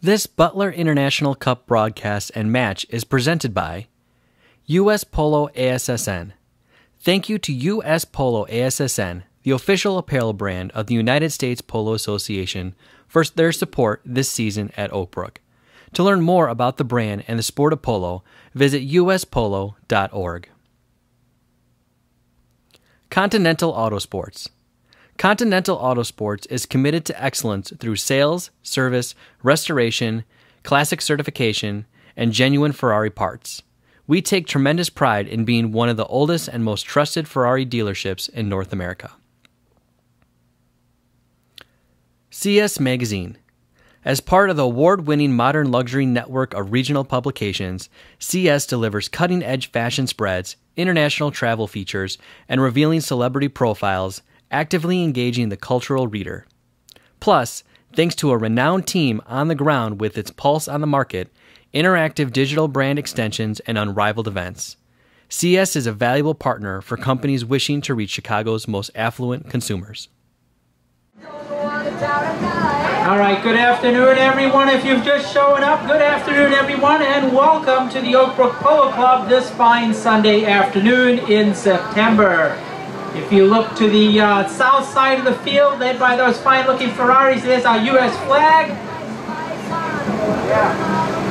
This Butler International Cup broadcast and match is presented by US Polo ASSN. Thank you to US Polo ASSN, the official apparel brand of the United States Polo Association, for their support this season at Oak Brook. To learn more about the brand and the sport of polo, visit uspolo.org. Continental Autosports. Continental Autosports is committed to excellence through sales, service, restoration, classic certification, and genuine Ferrari parts. We take tremendous pride in being one of the oldest and most trusted Ferrari dealerships in North America. CS Magazine. As part of the award-winning Modern Luxury network of regional publications, CS delivers cutting-edge fashion spreads, international travel features, and revealing celebrity profiles, actively engaging the cultural reader. Plus, thanks to a renowned team on the ground with its pulse on the market, interactive digital brand extensions, and unrivaled events, CS is a valuable partner for companies wishing to reach Chicago's most affluent consumers. All right, good afternoon, everyone. If you've just shown up, good afternoon, everyone, and welcome to the Oak Brook Polo Club this fine Sunday afternoon in September. If you look to the south side of the field, led by those fine-looking Ferraris, there's our U.S. flag.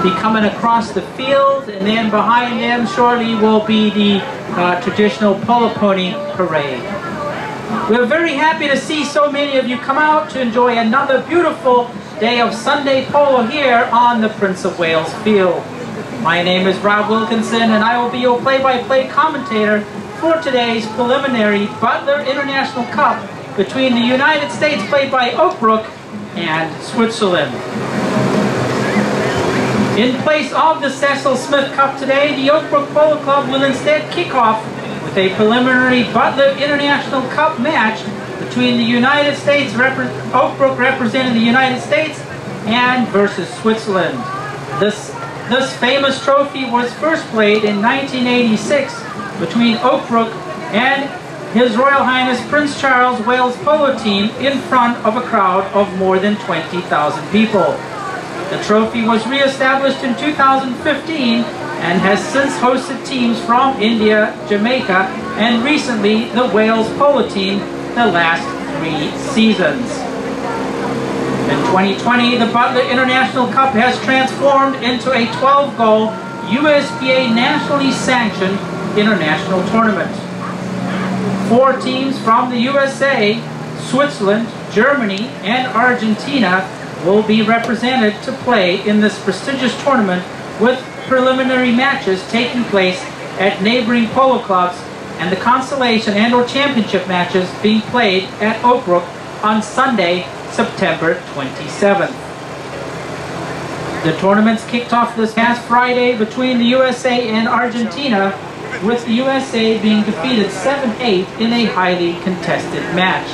Be coming across the field, and then behind them shortly will be the traditional Polo Pony Parade. We're very happy to see so many of you come out to enjoy another beautiful day of Sunday polo here on the Prince of Wales field. My name is Rob Wilkinson, and I will be your play-by-play commentator for today's preliminary Butler International Cup between the United States, played by Oak Brook, and Switzerland. In place of the Cecil Smith Cup today, the Oak Brook Polo Club will instead kick off with a preliminary Butler International Cup match between the United States, Oak Brook representing the United States, and versus Switzerland. This famous trophy was first played in 1986 between Oak Brook and His Royal Highness Prince Charles Wales Polo Team in front of a crowd of more than 20,000 people. The trophy was re-established in 2015 and has since hosted teams from India, Jamaica, and recently the Wales Polo Team the last 3 seasons. In 2020, the Butler International Cup has transformed into a 12-goal USPA nationally sanctioned international tournament. 4 teams from the USA, Switzerland, Germany, and Argentina will be represented to play in this prestigious tournament, with preliminary matches taking place at neighboring polo clubs and the consolation and/or championship matches being played at Oak Brook on Sunday, September 27th. The tournaments kicked off this past Friday between the USA and Argentina, with the USA being defeated 7-8 in a highly contested match.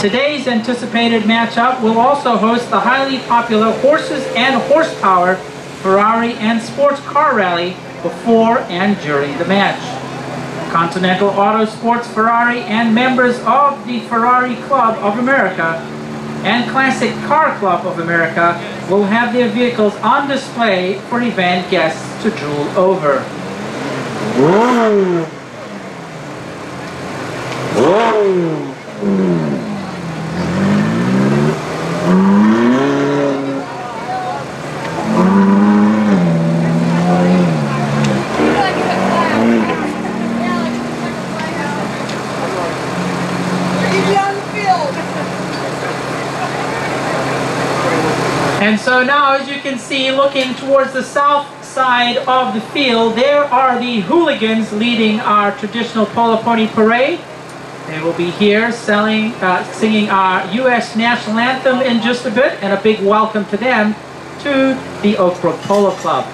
Today's anticipated matchup will also host the highly popular Horses and Horsepower Ferrari and Sports Car Rally before and during the match. Continental Autosports Ferrari and members of the Ferrari Club of America and Classic Car Club of America will have their vehicles on display for event guests to drool over. Whoa. Whoa. And so now, as you can see, looking towards the south side of the field, there are the hooligans leading our traditional Polo Pony Parade. They will be here singing our U.S. national anthem in just a bit, and a big welcome to them to the Oak Brook Polo Club.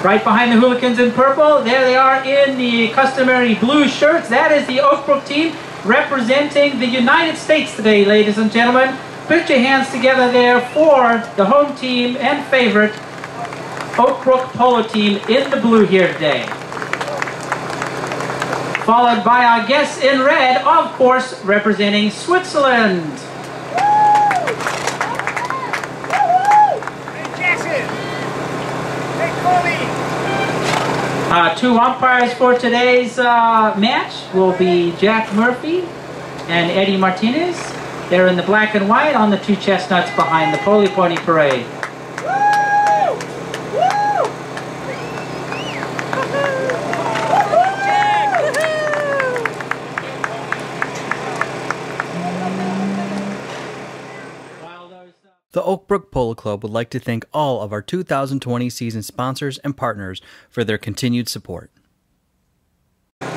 Right behind the hooligans in purple, there they are in the customary blue shirts. That is the Oak Brook team representing the United States today, ladies and gentlemen. Put your hands together there for the home team and favorite Oak Brook Polo Team in the blue here today. Followed by our guests in red, of course, representing Switzerland. two umpires for today's match will be Jack Murphy and Eddie Martinez. They're in the black and white on the two chestnuts behind the Poli Pony Parade. The Oak Brook Polo Club would like to thank all of our 2020 season sponsors and partners for their continued support. All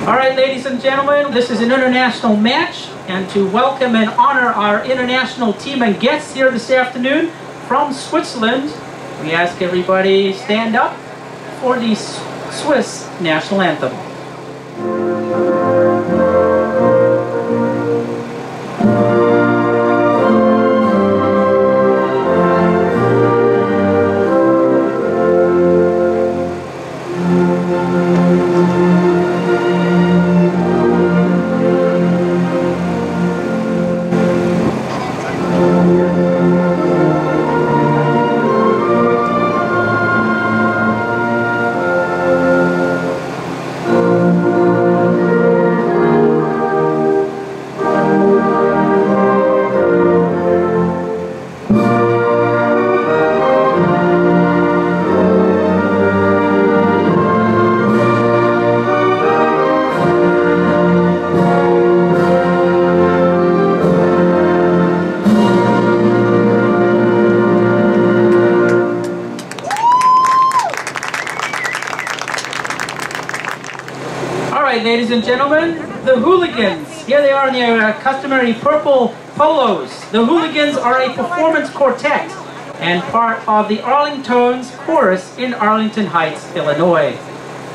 right, ladies and gentlemen, this is an international match, and to welcome and honor our international team and guests here this afternoon from Switzerland, we ask everybody stand up for the Swiss national anthem. Ladies and gentlemen, the Hooligans. Here they are in their customary purple polos. The Hooligans are a performance quartet and part of the Arlington's Chorus in Arlington Heights, Illinois.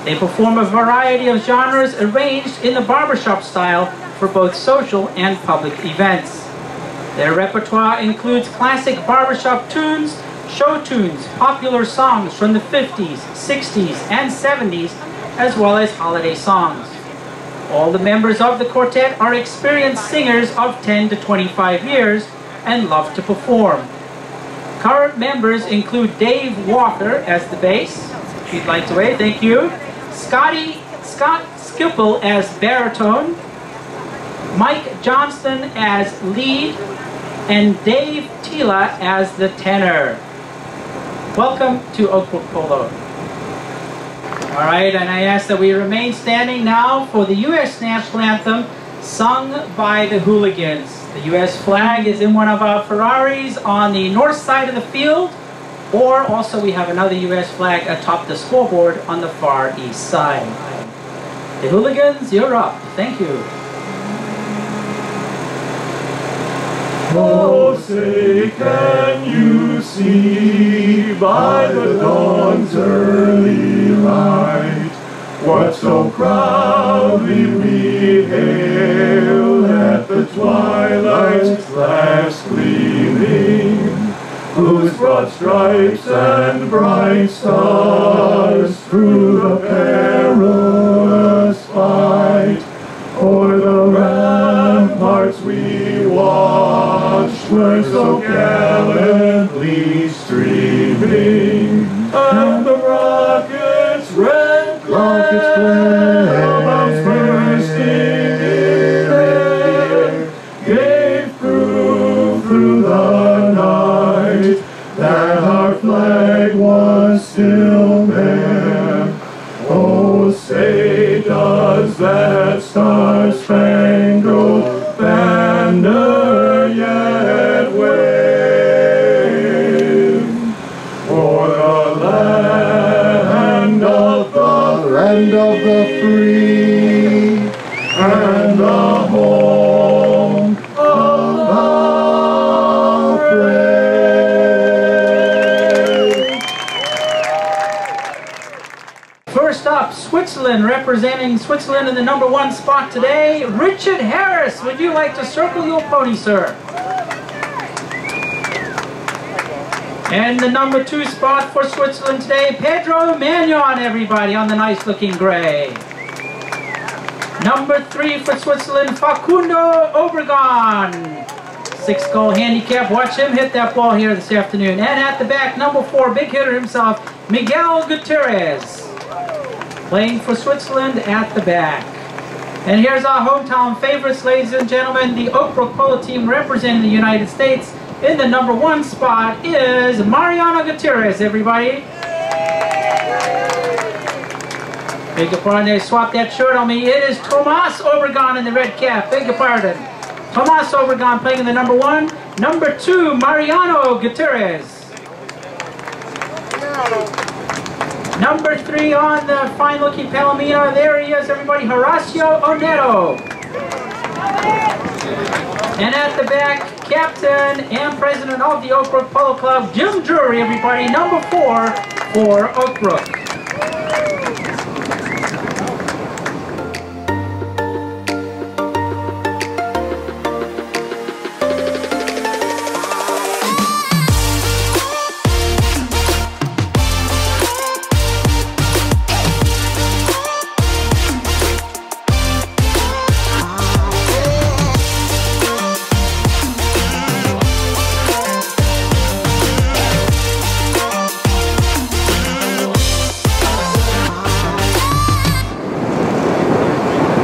They perform a variety of genres arranged in the barbershop style for both social and public events. Their repertoire includes classic barbershop tunes, show tunes, popular songs from the 50s, 60s, and 70s, as well as holiday songs. All the members of the quartet are experienced singers of 10 to 25 years and love to perform. Current members include Dave Walker as the bass, if you'd like to wait, thank you. Scott Skipple as baritone, Mike Johnston as lead, and Dave Tila as the tenor. Welcome to Oak Brook Polo. All right, and I ask that we remain standing now for the U.S. National Anthem sung by the Hooligans. The U.S. flag is in one of our Ferraris on the north side of the field, or also we have another U.S. flag atop the scoreboard on the far east side. The Hooligans, you're up. Thank you. Oh, say, can you see by the dawn's early light what so proudly we hail at the twilight's last gleaming, whose broad stripes and bright stars through the perilous fight o'er the ramparts we watched were so gallantly streaming, and the rockets red bombs bursting in air gave proof through the night that our flag was still there. Oh, say, does that star-spangled banner yet wave o'er the land of the free and the home of our brave? First up, Switzerland, representing Switzerland in the #1 spot today, Richard Harris. Would you like to circle your pony, sir? And the #2 spot for Switzerland today, Pedro Magnon, everybody, on the nice-looking gray. #3 for Switzerland, Facundo Obregon. 6-goal handicap. Watch him hit that ball here this afternoon. And at the back, #4, big hitter himself, Miguel Gutierrez. playing for Switzerland at the back. And here's our hometown favorites, ladies and gentlemen. The Oak Brook polo team representing the United States. In the number 1 spot is Mariano Gutierrez, everybody. Beg your pardon, they swapped that shirt on me. It is Tomas Obregon in the red cap. Beg your pardon. Tomas Obregon playing in the number 1. Number 2, Mariano Gutierrez. Number 3 on the fine-looking Palomino. There he is, everybody. Horacio Oneto. And at the back, captain and president of the Oak Brook Polo Club, Jim Drury, everybody. Number 4 for Oak Brook.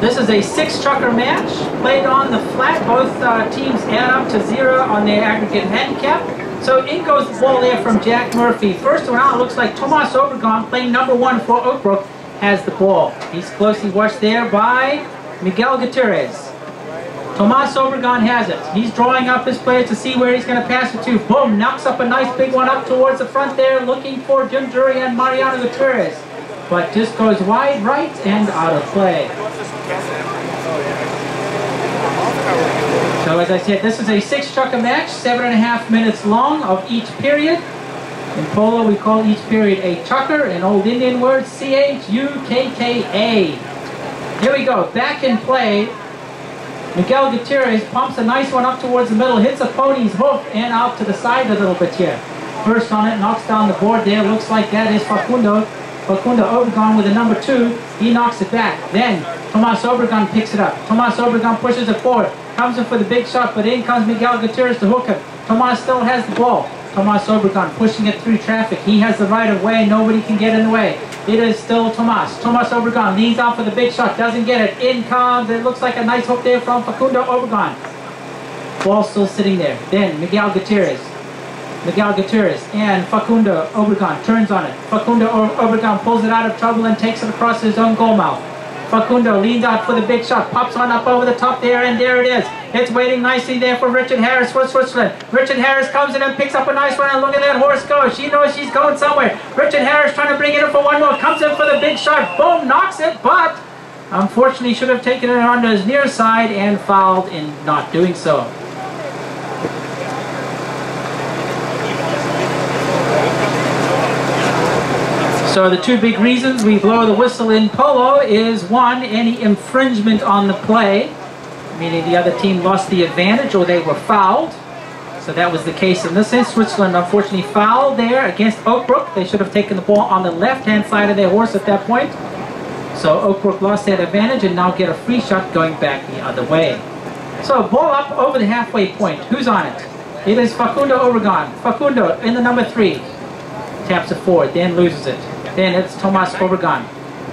This is a 6-chucker match played on the flat. Both teams add up to 0 on their aggregate handicap. So in goes the ball there from Jack Murphy. First around, looks like Tomas Obregon, playing number 1 for Oak Brook, has the ball. He's closely watched there by Miguel Gutierrez. Tomas Obregon has it. He's drawing up his player to see where he's going to pass it to. Boom, knocks up a nice big one up towards the front there, looking for Jim Drury and Mariano Gutierrez. But just goes wide right and out of play. So as I said, this is a 6-chucker match, 7.5 minutes long of each period. In polo, we call each period a chucker, an old Indian word, C-H-U-K-K-A. Here we go, back in play. Miguel Gutierrez pumps a nice one up towards the middle, hits a pony's hoof and out to the side a little bit here. First on it, knocks down the board there. Looks like that is Facundo Obregon with a number 2. He knocks it back. Then Tomas Obregon picks it up. Tomas Obregon pushes it forward. Comes in for the big shot, but in comes Miguel Gutierrez to hook him. Tomas still has the ball. Tomas Obregon pushing it through traffic. He has the right of way. Nobody can get in the way. It is still Tomas. Tomas Obregon leans out for the big shot. Doesn't get it. In comes. It looks like a nice hook there from Facundo Obregon. Ball still sitting there. Then Miguel Gutierrez and Facundo Obregon turns on it. Facundo Obregon pulls it out of trouble and takes it across his own goal mouth. Facundo leans out for the big shot, pops on up over the top there, and there it is. It's waiting nicely there for Richard Harris for Switzerland. Richard Harris comes in and picks up a nice one, and look at that horse go. She knows she's going somewhere. Richard Harris trying to bring it in for one more, comes in for the big shot, boom, knocks it, but unfortunately should have taken it onto his near side and fouled in not doing so. So the 2 big reasons we blow the whistle in polo is 1, any infringement on the play, meaning the other team lost the advantage or they were fouled. So that was the case in this instance. Switzerland unfortunately fouled there against Oak Brook. They should have taken the ball on the left-hand side of their horse at that point. So Oak Brook lost that advantage and now get a free shot going back the other way. So ball up over the halfway point. Who's on it? It is Facundo Obregon. Facundo in the number 3. Taps it forward, then loses it. Then it's Tomas Obregon.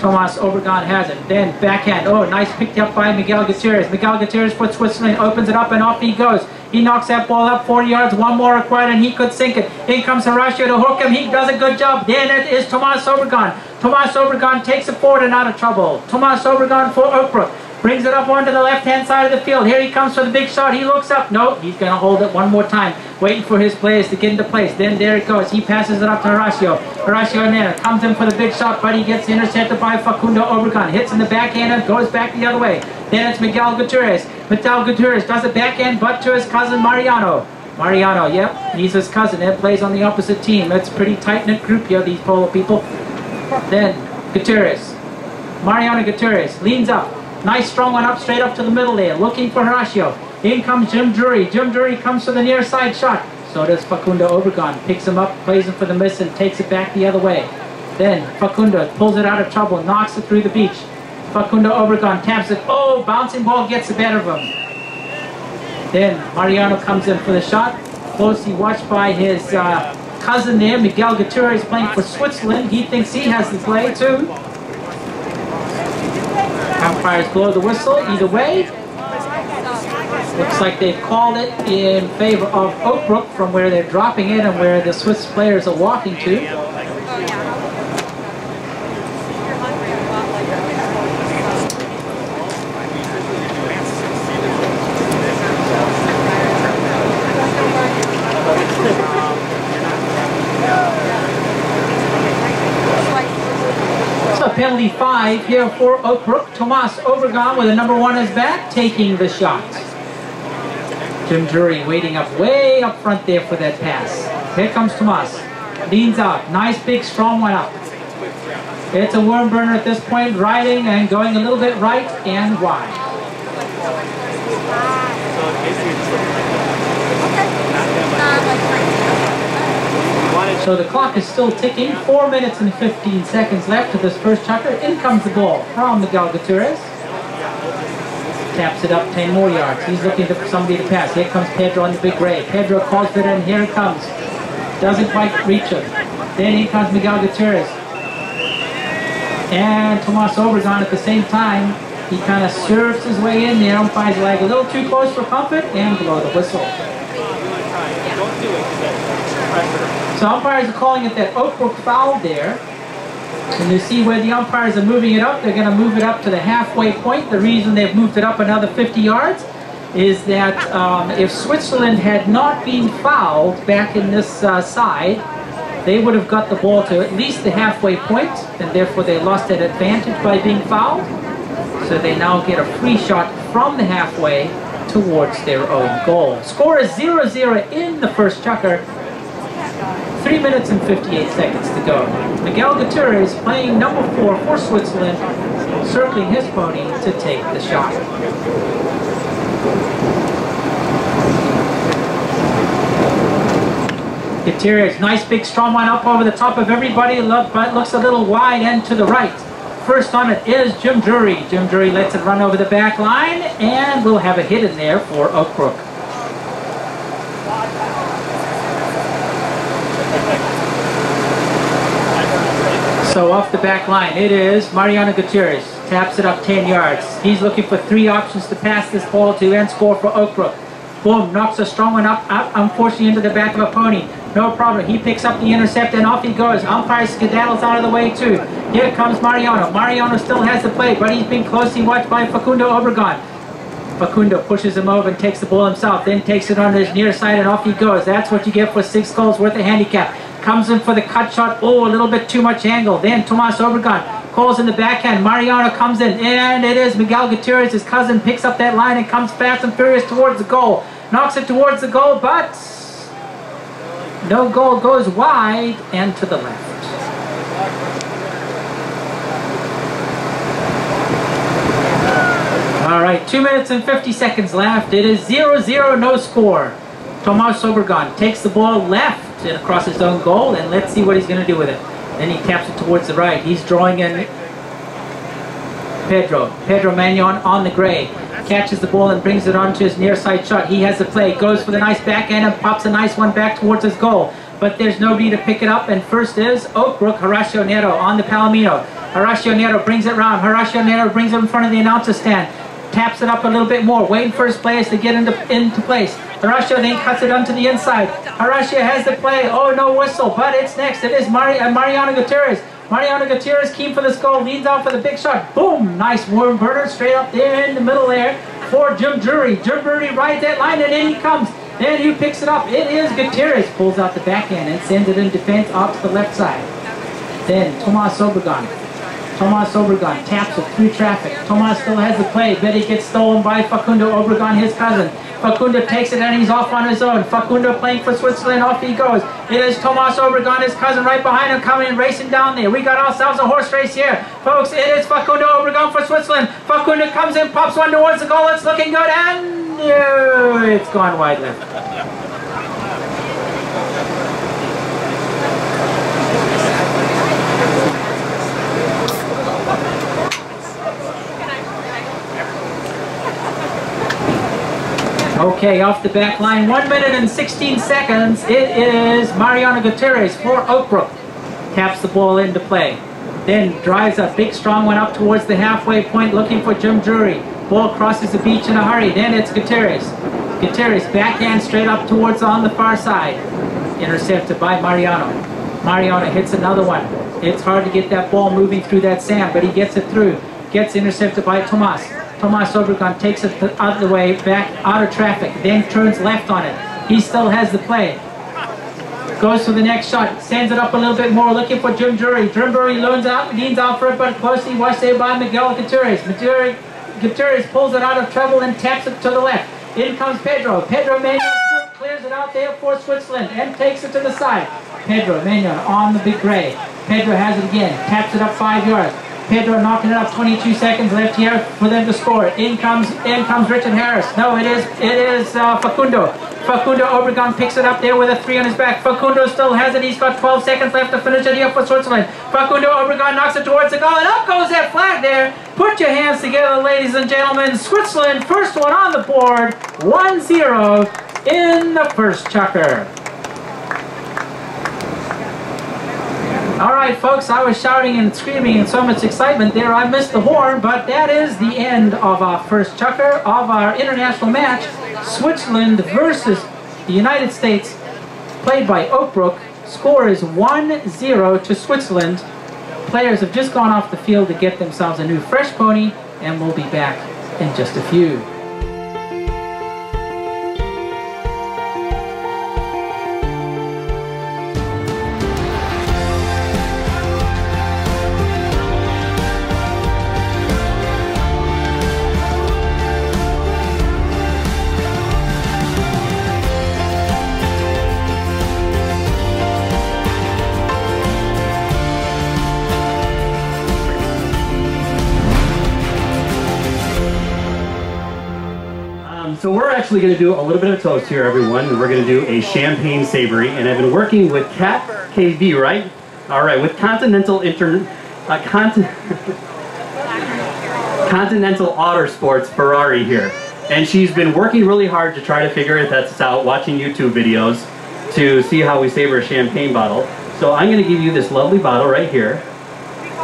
Tomas Obregon has it. Then backhand. Oh, nice picked up by Miguel Gutierrez. Miguel Gutierrez for Switzerland opens it up and off he goes. He knocks that ball up 40 yards. One more required and he could sink it. In comes Horacio to hook him. He does a good job. Then it is Tomas Obregon. Tomas Obregon takes it forward and out of trouble. Tomas Obregon for Oak Brook. Brings it up onto the left-hand side of the field. Here he comes for the big shot. He looks up. No, he's going to hold it one more time. Waiting for his players to get into place. Then there it goes. He passes it up to Horacio. Horacio Nera comes in for the big shot, but he gets intercepted by Facundo Obregon. Hits in the backhand and goes back the other way. Then it's Miguel Gutierrez. Miguel Gutierrez does a backhand, but to his cousin Mariano. Mariano, yep, he's his cousin. That plays on the opposite team. It's a pretty tight-knit group here, these polo people. Then Gutierrez. Mariano Gutierrez leans up. Nice strong one up, straight up to the middle there, looking for Horacio. In comes Jim Drury. Jim Drury comes for the near side shot. So does Facundo Obregon. Picks him up, plays him for the miss, and takes it back the other way. Then Facundo pulls it out of trouble, knocks it through the beach. Facundo Obregon taps it. Oh, bouncing ball gets the better of him. Then Mariano comes in for the shot. Closely watched by his cousin there, Miguel Gutierrez, playing for Switzerland. He thinks he has the play too. Umpires blow the whistle either way. Looks like they've called it in favor of Oakbrook from where they're dropping it and where the Swiss players are walking to. So penalty 5 here for Oakbrook. Tomas Obregon with a number 1 on his back, taking the shot. Jim Drury waiting up way up front there for that pass. Here comes Tomas. Leans out. Nice big strong one up. It's a worm burner at this point, riding and going a little bit right and wide. So the clock is still ticking. 4 minutes and 15 seconds left to this first chucker. In comes the ball from Miguel Gutierrez. Taps it up 10 more yards. He's looking for somebody to pass. Here comes Pedro on the big gray. Pedro calls for it, and here it comes. Doesn't quite reach him. Then in comes Miguel Gutierrez. And Tomas Obregon at the same time. He kind of serves his way in there. Umpires leg a little too close for comfort and blow the whistle. So umpires are calling it that Oakbrook foul there. And you see where the umpires are moving it up, they're going to move it up to the halfway point. The reason they've moved it up another 50 yards is that if Switzerland had not been fouled back in this side, they would have got the ball to at least the halfway point, and therefore they lost that advantage by being fouled. So they now get a free shot from the halfway towards their own goal. Score is 0-0 in the first chukker. 3 minutes and 58 seconds to go. Miguel Gutierrez playing number 4 for Switzerland, circling his pony to take the shot. Gutierrez, nice big strong one up over the top of everybody, but looks a little wide and to the right. First on it is Jim Drury. Jim Drury lets it run over the back line, and we'll have a hit in there for Oakbrook. So off the back line, it is Mariano Gutierrez. Taps it up 10 yards. He's looking for 3 options to pass this ball to and score for Oakbrook. Boom, knocks a strong one up, unfortunately into the back of a pony. No problem. He picks up the intercept and off he goes. Umpire skedaddles out of the way too. Here comes Mariano. Mariano still has the play, but he's been closely watched by Facundo Obregon. Facundo pushes him over and takes the ball himself, then takes it on his near side and off he goes. That's what you get for 6 goals worth of handicap. Comes in for the cut shot. Oh, a little bit too much angle. Then Tomas Obregon calls in the backhand. Mariano comes in, and it is Miguel Gutierrez, his cousin, picks up that line and comes fast and furious towards the goal. Knocks it towards the goal, but no goal, goes wide and to the left. All right, 2 minutes and 50 seconds left. It is 0-0, no score. Tomas Obregon takes the ball left and across his own goal, and let's see what he's going to do with it. Then he taps it towards the right. He's drawing in Pedro Magnon on the gray. Catches the ball and brings it onto his near side shot. He has the play, goes for the nice backhand and pops a nice one back towards his goal. But there's nobody to pick it up, and first is Oakbrook, Horacio Nero on the Palomino. Horacio Nero brings it round. Horacio Nero brings it in front of the announcer stand. Taps it up a little bit more, waiting for his players to get into place. Horacio then cuts it onto the inside. Horacio has the play. Oh, no whistle, but it's next. It is Mariano Gutierrez. Mariano Gutierrez keen for this goal, leans out for the big shot. Boom! Nice worm burner straight up there in the middle there for Jim Drury. Jim Drury rides that line, and in he comes. Then he picks it up. It is Gutierrez. Pulls out the backhand and sends it in defense out to the left side. Then Tomas Obregon. Tomas Obregon taps it through traffic. Tomas still has the play, but it gets stolen by Facundo Obregon, his cousin. Facundo takes it and he's off on his own. Facundo playing for Switzerland, off he goes. It is Tomas Obregon, his cousin, right behind him, coming and racing down there. We got ourselves a horse race here. Folks, it is Facundo Obregon for Switzerland. Facundo comes in, pops one towards the goal. It's looking good, and it's gone wide left. Okay, off the back line, 1 minute and 16 seconds. It is Mariano Gutierrez for Oakbrook. Taps the ball into play. then drives a big strong one up towards the halfway point looking for Jim Drury. Ball crosses the beach in a hurry. Then it's Gutierrez. Gutierrez backhand straight up towards on the far side. Intercepted by Mariano. Mariano hits another one. It's hard to get that ball moving through that sand, but he gets it through. Gets intercepted by Tomas. Tomas Obregon takes it out of the way, back out of traffic, then turns left on it. He still has the play. Goes for the next shot, sends it up a little bit more, looking for Jim Drury. Jim Drury leans out for it, but closely watched there by Miguel Gutierrez. Gutierrez pulls it out of trouble and taps it to the left. In comes Pedro. Pedro Manuel clears it out there for Switzerland and takes it to the side. Pedro Manuel on the big gray. Pedro has it again, taps it up 5 yards. Pedro knocking it up, 22 seconds left here for them to score. In comes Richard Harris. No, it is Facundo. Facundo Obregon picks it up there with a 3 on his back. Facundo still has it. He's got 12 seconds left to finish it here for Switzerland. Facundo Obregon knocks it towards the goal, and up goes that flag there. Put your hands together, ladies and gentlemen. Switzerland, first one on the board, 1-0 in the first chukker. All right, folks, I was shouting and screaming in so much excitement there, I missed the horn, but that is the end of our first chukker of our international match. Switzerland versus the United States, played by Oakbrook. Score is 1-0 to Switzerland. Players have just gone off the field to get themselves a new fresh pony, and we'll be back in just a few. So we're actually going to do a little bit of toast here, everyone. We're going to do a champagne savory, and I've been working with Kat KB, right? All right, with Continental Continental Autosports Ferrari here, and she's been working really hard to try to figure this out, watching YouTube videos to see how we savor a champagne bottle. So I'm going to give you this lovely bottle right here,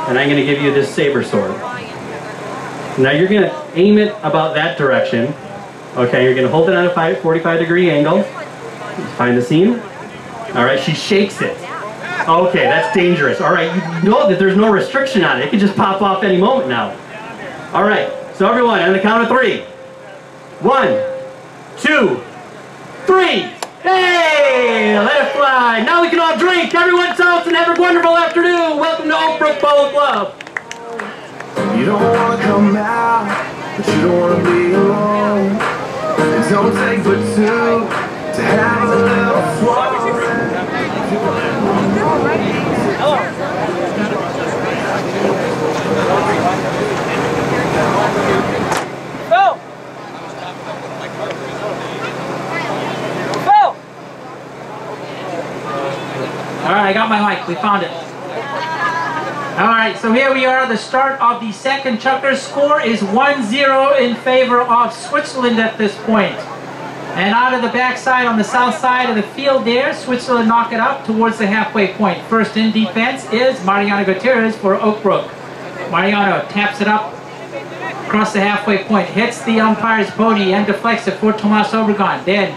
and I'm going to give you this saber sword. Now you're going to aim it about that direction. Okay, you're going to hold it on a 45-degree angle. Find the seam. All right, she shakes it. Okay, that's dangerous. All right, you know that there's no restriction on it. It can just pop off any moment now. All right, so everyone, on the count of 3. 1, 2, 3. Hey, let it fly. Now we can all drink. Everyone toast and have a wonderful afternoon. Welcome to Oakbrook Polo Club. You don't want to come out, but you don't want to be alone. It don't take but two to have a little fun. Go! Go! All right, I got my mic. We found it. All right, so here we are, the start of the second chukker. Score is 1-0 in favor of Switzerland at this point. And out of the backside on the south side of the field there, Switzerland knock it up towards the halfway point. First in defense is Mariano Gutierrez for Oakbrook. Mariano taps it up across the halfway point, hits the umpire's pony and deflects it for Tomas Obregon. Then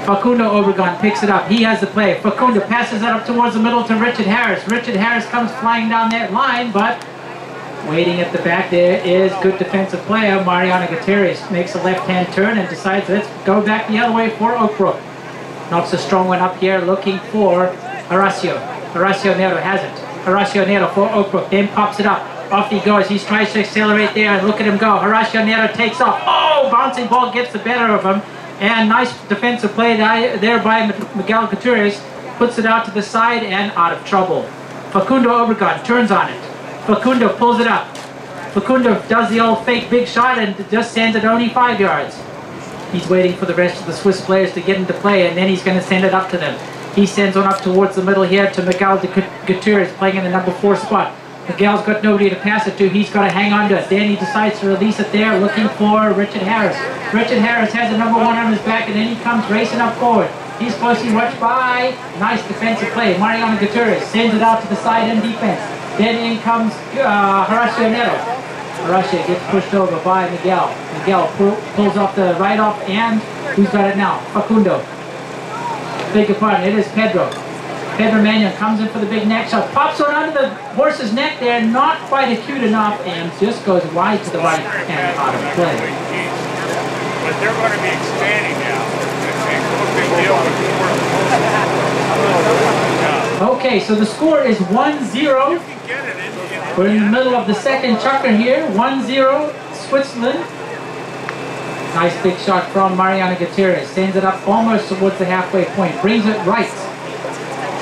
Facundo Obregon picks it up. He has the play. Facundo passes it up towards the middle to Richard Harris. Richard Harris comes flying down that line, but waiting at the back there is good defensive player Mariano Gutierrez. Makes a left-hand turn and decides let's go back the other way for Oakbrook. Knocks a strong one up here looking for Horacio. Horacio Nero has it. Horacio Nero for Oakbrook. Then pops it up. Off he goes. He tries to accelerate there and look at him go. Horacio Nero takes off. Oh! Bouncing ball gets the better of him. And nice defensive play there by Miguel Gutierrez. Puts it out to the side and out of trouble. Facundo Obregon turns on it. Facundo pulls it up. Facundo does the old fake big shot and just sends it only 5 yards. He's waiting for the rest of the Swiss players to get into play, and then he's going to send it up to them. He sends one up towards the middle here to Miguel Gutierrez, playing in the number 4 spot. Miguel's got nobody to pass it to. He's got to hang on to it. Then he decides to release it there, looking for Richard Harris. Richard Harris has a number 1 on his back, and then he comes racing up forward. He's closely watched by. Nice defensive play. Mariano Gutierrez sends it out to the side in defense. Then in comes Horacio Neto. Horacio gets pushed over by Miguel. Miguel pulls off the right off, and who's got it now? Facundo. Beg your pardon, it is Pedro. Pedro Manuel comes in for the big neck shot, pops one under the horse's neck there, not quite acute enough, and just goes wide to the right and out of play. But they're going to be expanding now. Okay, so the score is 1-0. We're in the middle of the second chukker here. 1-0, Switzerland. Nice big shot from Mariano Gutierrez. Sends it up almost towards the halfway point. Brings it right.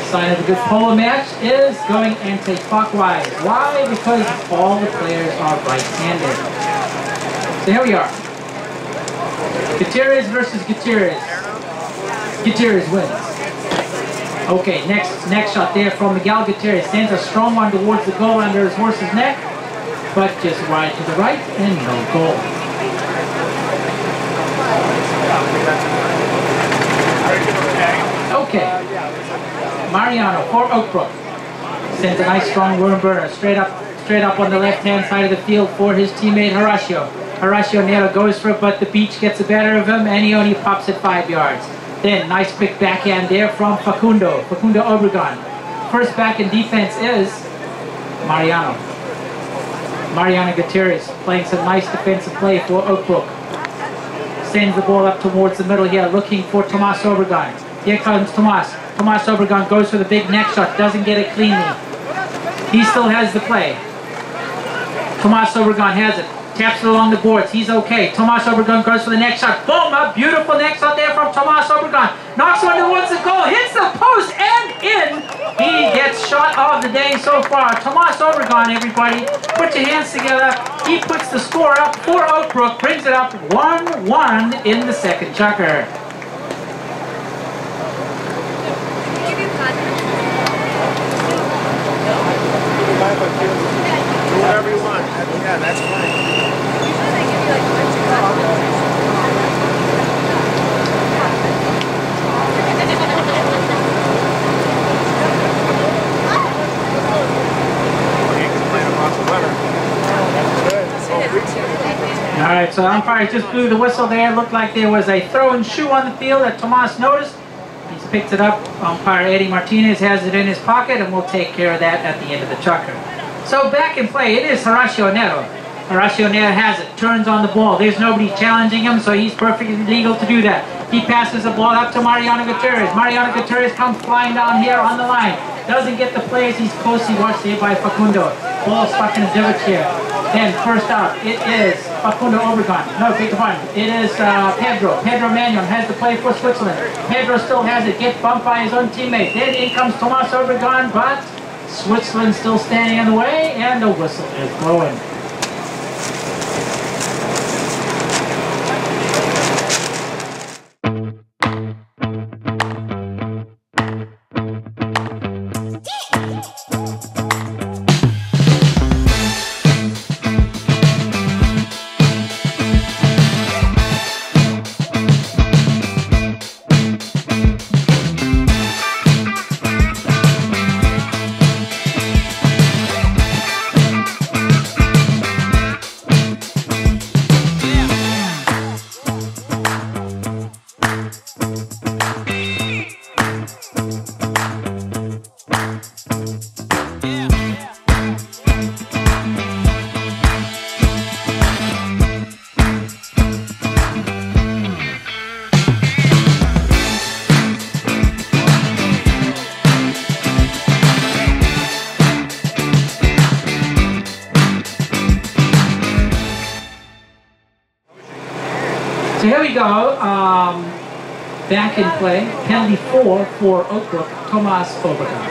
Sign of a good polo match is going anti-clockwise. Why? Because all the players are right-handed. So here we are. Gutierrez versus Gutierrez. Gutierrez wins. Okay, next shot there from Miguel Gutierrez. Sends a strong one towards the goal under his horse's neck, but just wide to the right and no goal. Okay, Mariano for Oakbrook. Sends a nice strong worm burner straight up on the left-hand side of the field for his teammate Horacio. Horacio Neto goes for it, but the beach gets the better of him, and he only pops it 5 yards. Then, nice quick backhand there from Facundo Obregon. First back in defense is Mariano Gutierrez, playing some nice defensive play for Oakbrook. Sends the ball up towards the middle here, looking for Tomas Obregon. Here comes Tomas. Tomas Obregon goes for the big neck shot, doesn't get it cleanly. He still has the play. Tomas Obregon has it. Taps it along the boards. He's okay. Tomas Obregon goes for the next shot. Boom! A beautiful next shot there from Tomas Obregon. Knocks one towards the goal. Hits the post and in. He gets shot of the day so far. Tomas Obregon, everybody. Put your hands together. He puts the score up for Oakbrook. Brings it up 1-1 in the second chukker. Do whatever you want. Yeah, that's fine. Alright, so umpire just blew the whistle there. Looked like there was a throw-in shoe on the field that Tomas noticed. He's picked it up. Umpire Eddie Martinez has it in his pocket, and we'll take care of that at the end of the chukker. So back in play, it is Horacio Neto. Horacio Neto has it, turns on the ball. There's nobody challenging him, so he's perfectly legal to do that. He passes the ball up to Mariano Gutierrez. Mariano Gutierrez comes flying down here on the line. Doesn't get the play as he's closely watched here by Facundo. Ball stuck in the divot here. Then first out, it is Facundo Obregon. No, beg your pardon. It is Pedro. Pedro Manuel has the play for Switzerland. Pedro still has it. Gets bumped by his own teammate. Then in comes Tomas Obregon, but Switzerland still standing in the way, and the whistle is blowing. So here we go, back in play, penalty 4 for Oakbrook, Tomas Obregon.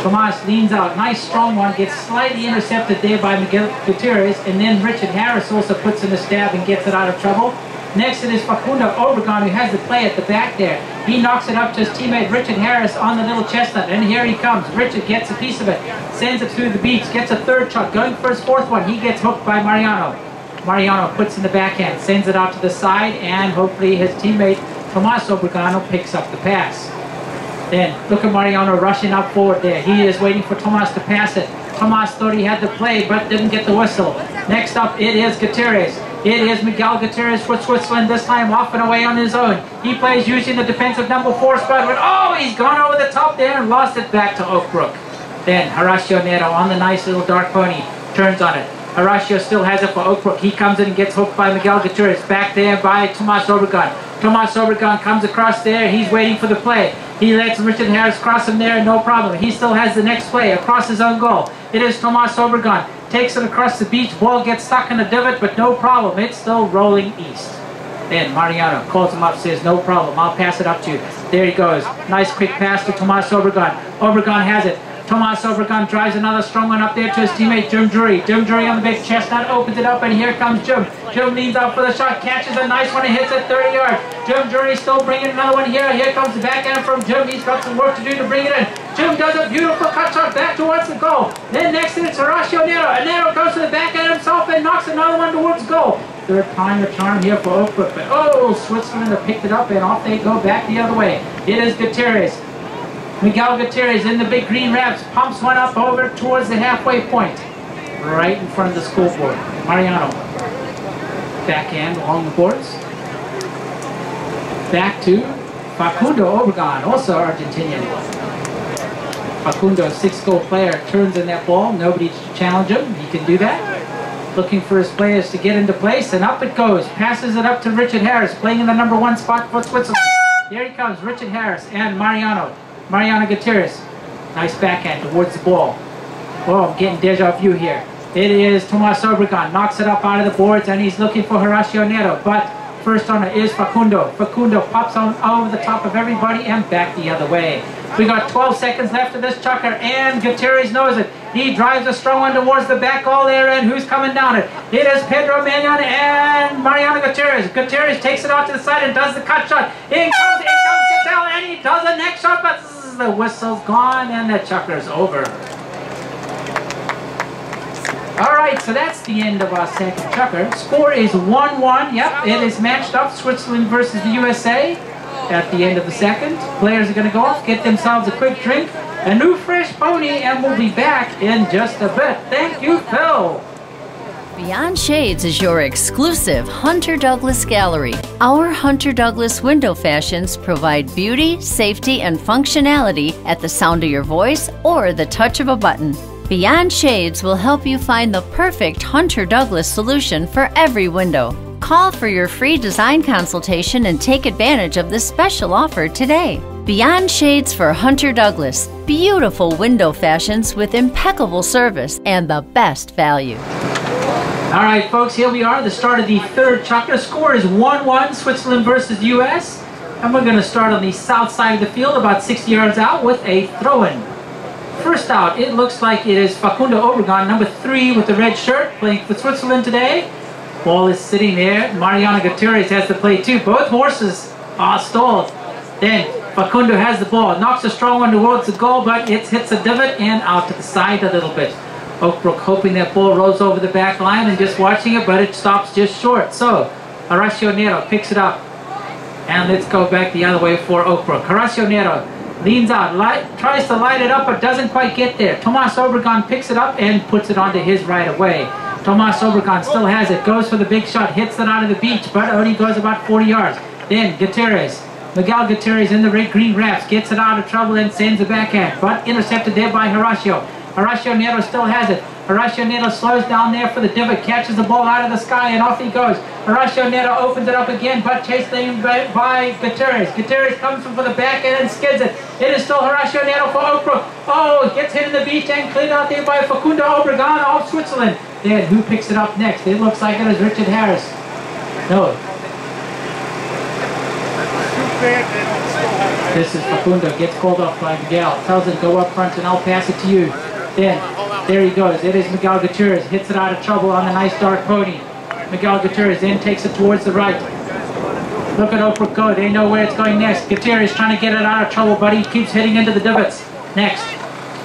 Tomas leans out, nice strong one, gets slightly intercepted there by Miguel Gutierrez, and then Richard Harris also puts in a stab and gets it out of trouble. Next it is Facundo Obregon, who has the play at the back there. He knocks it up to his teammate Richard Harris on the little chestnut, and here he comes. Richard gets a piece of it, sends it through the beach, gets a third shot, going for his fourth one. He gets hooked by Mariano. Mariano puts in the backhand, sends it out to the side, and hopefully his teammate Tomas Obregon picks up the pass. Then look at Mariano rushing up forward there. He is waiting for Tomas to pass it. Tomas thought he had the play, but didn't get the whistle. Next up, it is Gutierrez. It is Miguel Gutierrez for Switzerland, this time off and away on his own. He plays using the defensive number 4 spot, but oh, he's gone over the top there and lost it back to Oakbrook. Then Horacio Neto on the nice little dark pony, turns on it. Horacio still has it for Oakbrook. He comes in and gets hooked by Miguel Gutierrez. Back there by Tomas Obregon. Tomas Obregon comes across there. He's waiting for the play. He lets Richard Harris cross him there, no problem. He still has the next play across his own goal. It is Tomas Obregon. Takes it across the beach. Ball gets stuck in the divot, but no problem. It's still rolling east. Then Mariano calls him up, says, no problem. I'll pass it up to you. There he goes. Nice quick pass to Tomas Obregon. Obregon has it. Tomas Obregon drives another strong one up there to his teammate Jim Drury. Jim Drury on the big chestnut opens it up, and here comes Jim. Jim leans out for the shot, catches a nice one and hits it 30 yards. Jim Drury still bringing another one here. Here comes the backhand from Jim. He's got some work to do to bring it in. Jim does a beautiful cut shot back towards the goal. Then next to it's Horacio Neto. And Neto goes to the backhand himself and knocks another one towards goal. Third time the charm here for Oakbrook. But oh, Switzerland have picked it up and off they go back the other way. It is Gutierrez. Miguel Gutierrez in the big green wraps, pumps one up over towards the halfway point, right in front of the scoreboard. Mariano, backhand along the boards. Back to Facundo Obregon, also Argentinian. Facundo, 6-goal player, turns in that ball. Nobody to challenge him. He can do that. Looking for his players to get into place, and up it goes. Passes it up to Richard Harris, playing in the number 1 spot for Switzerland. Here he comes, Richard Harris and Mariano. Mariano Gutierrez. Nice backhand towards the ball. Oh, I'm getting deja vu here. It is Tomas Obregon. Knocks it up out of the boards, and he's looking for Horacio Neto. But first on it is Facundo. Facundo pops on over the top of everybody and back the other way. We got 12 seconds left of this chucker, and Gutierrez knows it. He drives a strong one towards the back goal there, and who's coming down it? It is Pedro Magnon and Mariano Gutierrez. Gutierrez takes it out to the side and does the cut shot. In comes Gattel, and he does the next shot, but the whistle's gone, and the chucker's over. Alright, so that's the end of our second chucker. Score is 1-1. Yep, it is matched up, Switzerland versus the USA. At the end of the second, players are going to go off, get themselves a quick drink, a new fresh pony, and we'll be back in just a bit. Thank you, Phil. Beyond Shades is your exclusive Hunter Douglas gallery. Our Hunter Douglas window fashions provide beauty, safety, and functionality at the sound of your voice or the touch of a button. Beyond Shades will help you find the perfect Hunter Douglas solution for every window. Call for your free design consultation and take advantage of this special offer today. Beyond Shades for Hunter Douglas. Beautiful window fashions with impeccable service and the best value. All right, folks, here we are, the start of the third chucker. Score is 1-1, Switzerland versus U.S. And we're going to start on the south side of the field, about 60 yards out, with a throw-in. First out, it looks like it is Facundo Obregon, number 3 with the red shirt, playing for Switzerland today. Ball is sitting there. Mariano Gutierrez has the play too. Both horses are stalled. Then Facundo has the ball, knocks a strong one towards the goal, but it hits a divot and out to the side a little bit. Oakbrook hoping that ball rolls over the back line and just watching it, but it stops just short. So Horacio Neto picks it up. And let's go back the other way for Oakbrook. Horacio Neto leans out, tries to light it up, but doesn't quite get there. Tomas Obregon picks it up and puts it onto his right away. Tomas Obregon still has it, goes for the big shot, hits it out of the beach, but only goes about 40 yards. Then Gutierrez, Miguel Gutierrez in the red-green wraps, gets it out of trouble and sends the backhand, but intercepted there by Horacio. Horacio Neto still has it. Horacio Neto slows down there for the divot, catches the ball out of the sky, and off he goes. Horacio Neto opens it up again, but chased by Gutierrez. Gutierrez comes for the backhand and skids it. It is still Horacio Neto for Oakbrook. Oh, it gets hit in the beach and cleared out there by Facundo Obregon of Switzerland. Then who picks it up next? It looks like it is Richard Harris. No. This is Facundo, gets called off by Miguel. Tells him, go up front and I'll pass it to you. Then, there he goes. It is Miguel Gutierrez. Hits it out of trouble on the nice dark pony. Miguel Gutierrez then takes it towards the right. Look at Oakbrook go. They know where it's going next. Gutierrez trying to get it out of trouble, but he keeps hitting into the divots. Next,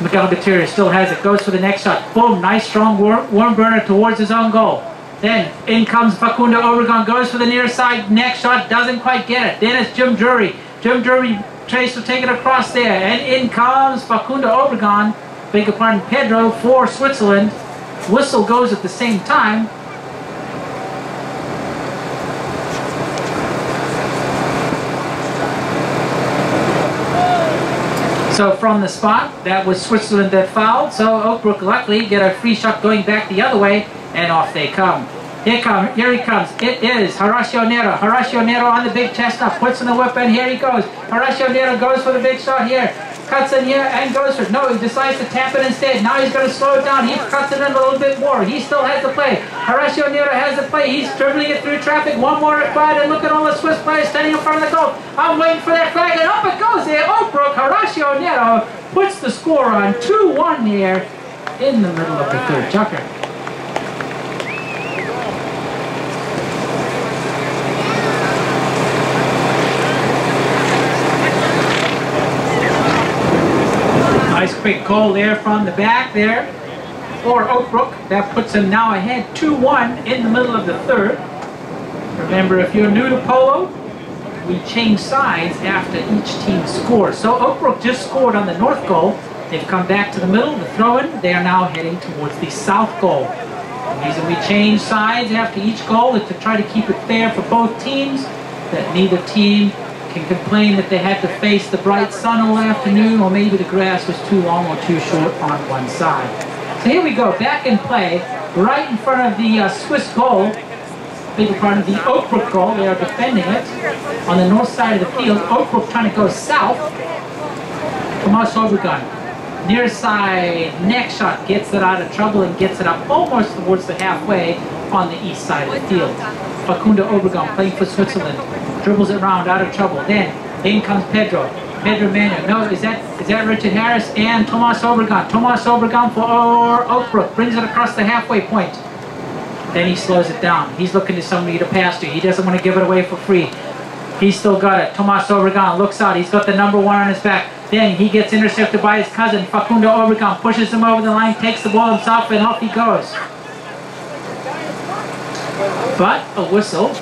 Miguel Gutierrez still has it. Goes for the next shot. Boom. Nice strong worm burner towards his own goal. Then, in comes Facundo Obregon. Goes for the near side. Next shot. Doesn't quite get it. Then it's Jim Drury. Jim Drury tries to take it across there, and in comes Facundo Obregon, beg your pardon, Pedro for Switzerland. Whistle goes at the same time. So from the spot, that was Switzerland that fouled. So Oakbrook luckily get a free shot going back the other way, and off they come. Here he comes. It is Horacio Nero. Horacio Nero on the big chestnut, puts in the whip, and here he goes. Horacio Nero goes for the big shot here. Cuts in here and goes for it. No, he decides to tap it instead. Now he's going to slow it down. He cuts it in a little bit more. He still has the play. Horacio Nero has the play. He's dribbling it through traffic. One more required, and look at all the Swiss players standing in front of the goal. I'm waiting for that flag, and up it goes there. Oakbrook, Horacio Nero puts the score on 2-1 here in the middle of the third chukker. Nice quick goal there from the back there for Oakbrook. That puts him now ahead 2-1 in the middle of the third. Remember, if you're new to polo, we change sides after each team scores. So Oakbrook just scored on the north goal. They've come back to the middle, the throw-in. They are now heading towards the south goal. The reason we change sides after each goal is to try to keep it fair for both teams, that neither team can complain that they had to face the bright sun all afternoon, or maybe the grass was too long or too short on one side. So here we go, back in play, right in front of the Swiss goal, beg your pardon, the Oakbrook goal. They are defending it on the north side of the field. Oakbrook trying to go south. Tomas Obregon, near side, neck shot, gets it out of trouble and gets it up almost towards the halfway on the east side of the field. Facundo Obregon playing for Switzerland. Dribbles it around, out of trouble. Then in comes Pedro. Pedro Manuel. No, is that Richard Harris and Tomas Obregon. Tomas Obregon for Oakbrook. Brings it across the halfway point. Then he slows it down. He's looking to somebody to pass to. He doesn't want to give it away for free. He's still got it. Tomas Obregon looks out. He's got the number 1 on his back. Then he gets intercepted by his cousin, Facundo Obregon. Pushes him over the line, takes the ball himself, and off he goes. But a whistle.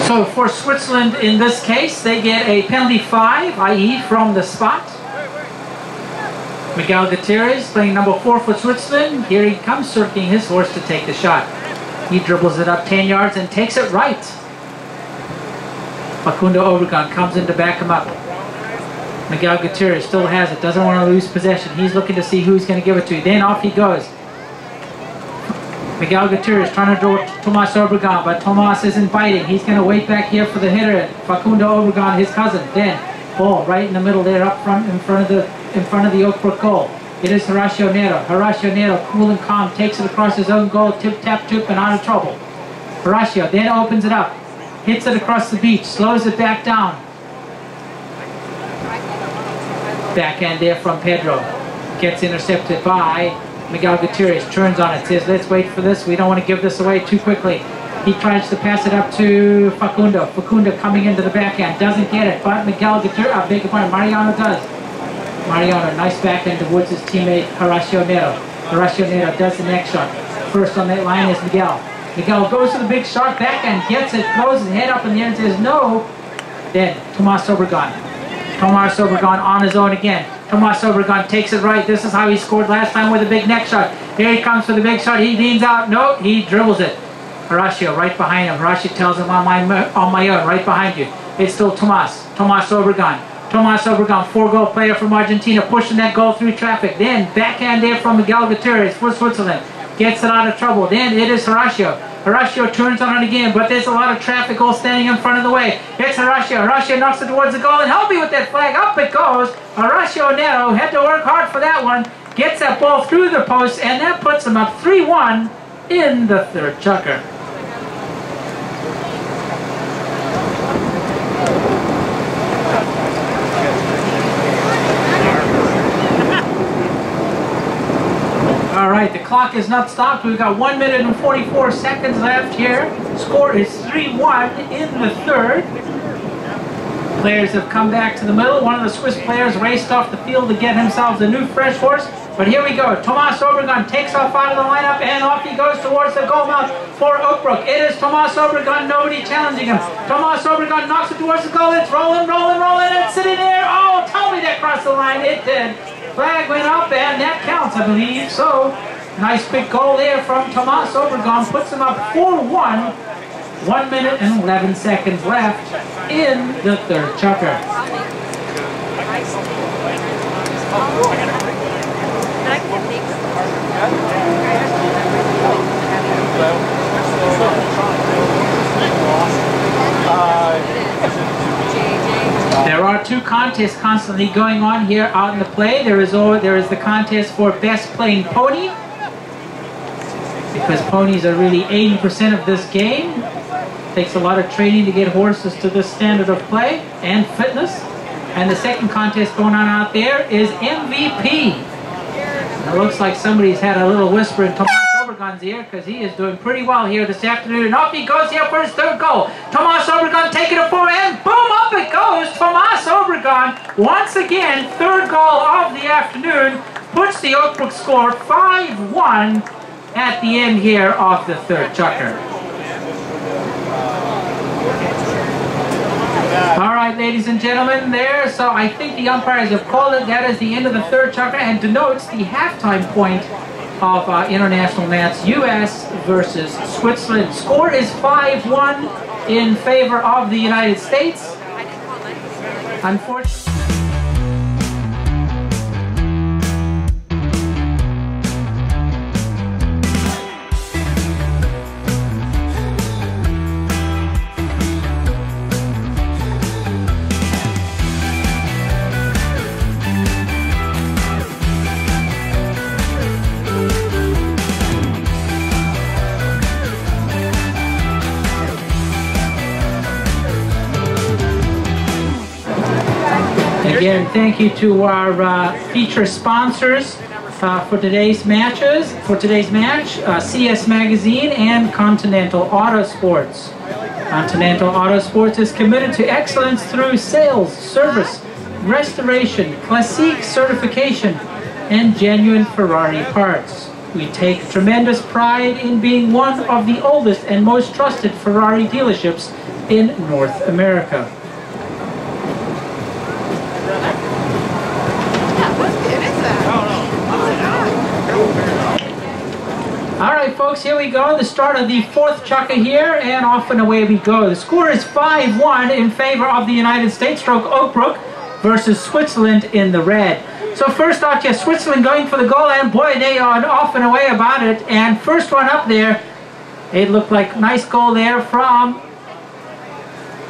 So for Switzerland in this case, they get a penalty 5, i.e. from the spot. Miguel Gutierrez playing number 4 for Switzerland. Here he comes, circling his horse to take the shot. He dribbles it up 10 yards and takes it right. Facundo Obregon comes in to back him up. Miguel Gutierrez still has it, doesn't want to lose possession. He's looking to see who he's going to give it to. Then off he goes. Miguel Gutierrez trying to draw Tomas Obregon, but Tomas isn't biting. He's going to wait back here for the hitter, Facundo Obregon, his cousin. Then ball right in the middle there, up front, in front of the Oakbrook goal. It is Horacio Nero. Horacio Nero, cool and calm, takes it across his own goal, tip, tap, tip, and out of trouble. Horacio then opens it up, hits it across the beach, slows it back down. Backhand there from Pedro. Gets intercepted by Miguel Gutierrez, turns on it, says, let's wait for this. We don't want to give this away too quickly. He tries to pass it up to Facundo. Facundo coming into the backhand, doesn't get it, but Miguel Gutierrez, beg your pardon, Mariano does. Mariano, nice backhand towards his teammate Horacio Nero. Horacio Nero does the next shot. First on that line is Miguel. Miguel goes to the big shot, backhand, gets it, throws his head up in the air and says no. Then Tomas Obregon. Tomas Obregon on his own again. Tomas Obregon takes it right. This is how he scored last time with a big neck shot. Here he comes for the big shot. He leans out. No, he dribbles it. Horacio right behind him. Horacio tells him, on my own, right behind you. It's still Tomas Obregon. Tomas Obregon, 4-goal player from Argentina, pushing that goal through traffic. Then backhand there from Miguel Gutierrez for Switzerland. Gets it out of trouble. Then it is Horacio. Horacio turns on it again, but there's a lot of traffic all standing in front of the way. It's Horacio. Horacio knocks it towards the goal, and help me with that flag. Up it goes. Horacio Nero had to work hard for that one. Gets that ball through the post, and that puts him up 3-1 in the third chukker. All right, the clock is not stopped. We've got 1 minute and 44 seconds left here. Score is 3-1 in the third. Players have come back to the middle. One of the Swiss players raced off the field to get himself a new fresh horse. But here we go. Tomas Obregon takes off out of the lineup and off he goes towards the goal mouth for Oakbrook. It is Tomas Obregon, nobody challenging him. Tomas Obregon knocks it towards the goal. It's rolling, rolling, rolling, and sitting there. Oh, tell me that crossed the line. It did. Flag went up and that counts, I believe. So, nice quick goal there from Tomas Obregon. Puts him up 4-1. 1 minute and 11 seconds left in the third chukker. There are two contests constantly going on here out in the play. There is the contest for best playing pony, because ponies are really 80% of this game. It takes a lot of training to get horses to this standard of play and fitness. And the second contest going on out there is MVP. It looks like somebody's had a little whisper in Tomas Obregon's ear, because he is doing pretty well here this afternoon. And off he goes here for his third goal. Tomas Obregon taking it forward and boom, up it goes. Tomas Obregon, once again, third goal of the afternoon, puts the Oakbrook score 5-1 at the end here of the third chukker. All right, ladies and gentlemen, there. So I think the umpires have called it. That is the end of the third chukker and denotes the halftime point of international match, U.S. versus Switzerland. Score is 5-1 in favor of the United States. Unfortunately. Again, thank you to our feature sponsors for today's match, CS Magazine and Continental Autosports. Continental Autosports is committed to excellence through sales, service, restoration, classique certification, and genuine Ferrari parts. We take tremendous pride in being one of the oldest and most trusted Ferrari dealerships in North America. Alright folks, here we go, the start of the fourth chukker here, and off and away we go. The score is 5-1 in favor of the United States, stroke Oakbrook, versus Switzerland in the red. So first off, yes, Switzerland going for the goal, and boy, they are off and away about it. And first one up there, it looked like a nice goal there from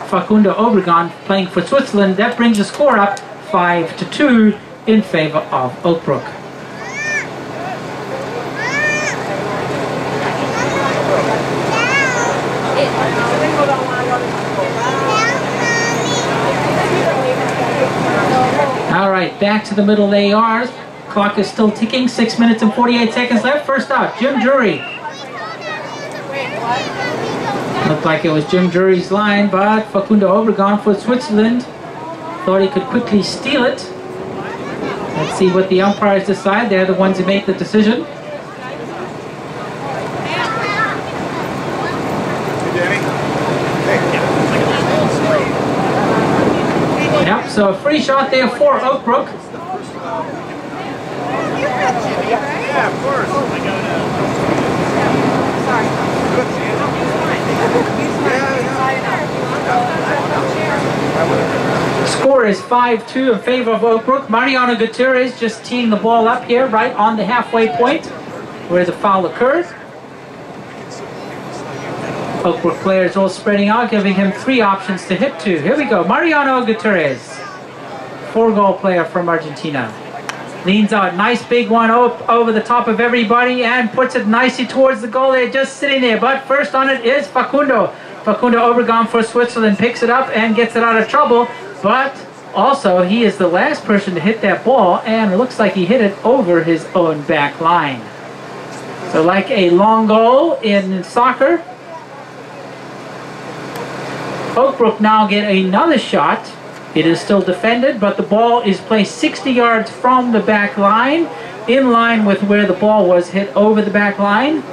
Facundo Obregon playing for Switzerland. That brings the score up 5-2 in favor of Oakbrook. All right, back to the middle they are. Clock is still ticking, 6 minutes and 48 seconds left. First out, Jim Jury. Looked like it was Jim Jury's line, but Facundo Obregon for Switzerland thought he could quickly steal it. Let's see what the umpires decide. They're the ones who make the decision. Yep, so a free shot there for Oakbrook. Yeah, of course. Score is 5-2 in favor of Oakbrook. Mariano Gutierrez just teeing the ball up here right on the halfway point where the foul occurred. Oakbrook players all spreading out, giving him 3 options to hit to. Here we go, Mariano Gutierrez, 4-goal player from Argentina. Leans out, nice big one over the top of everybody and puts it nicely towards the goal. They're just sitting there, but first on it is Facundo. Facundo Obregon for Switzerland picks it up and gets it out of trouble, but also he is the last person to hit that ball, and it looks like he hit it over his own back line. So like a long goal in soccer, Oakbrook now get another shot. It is still defended, but the ball is placed 60 yards from the back line, in line with where the ball was hit over the back line.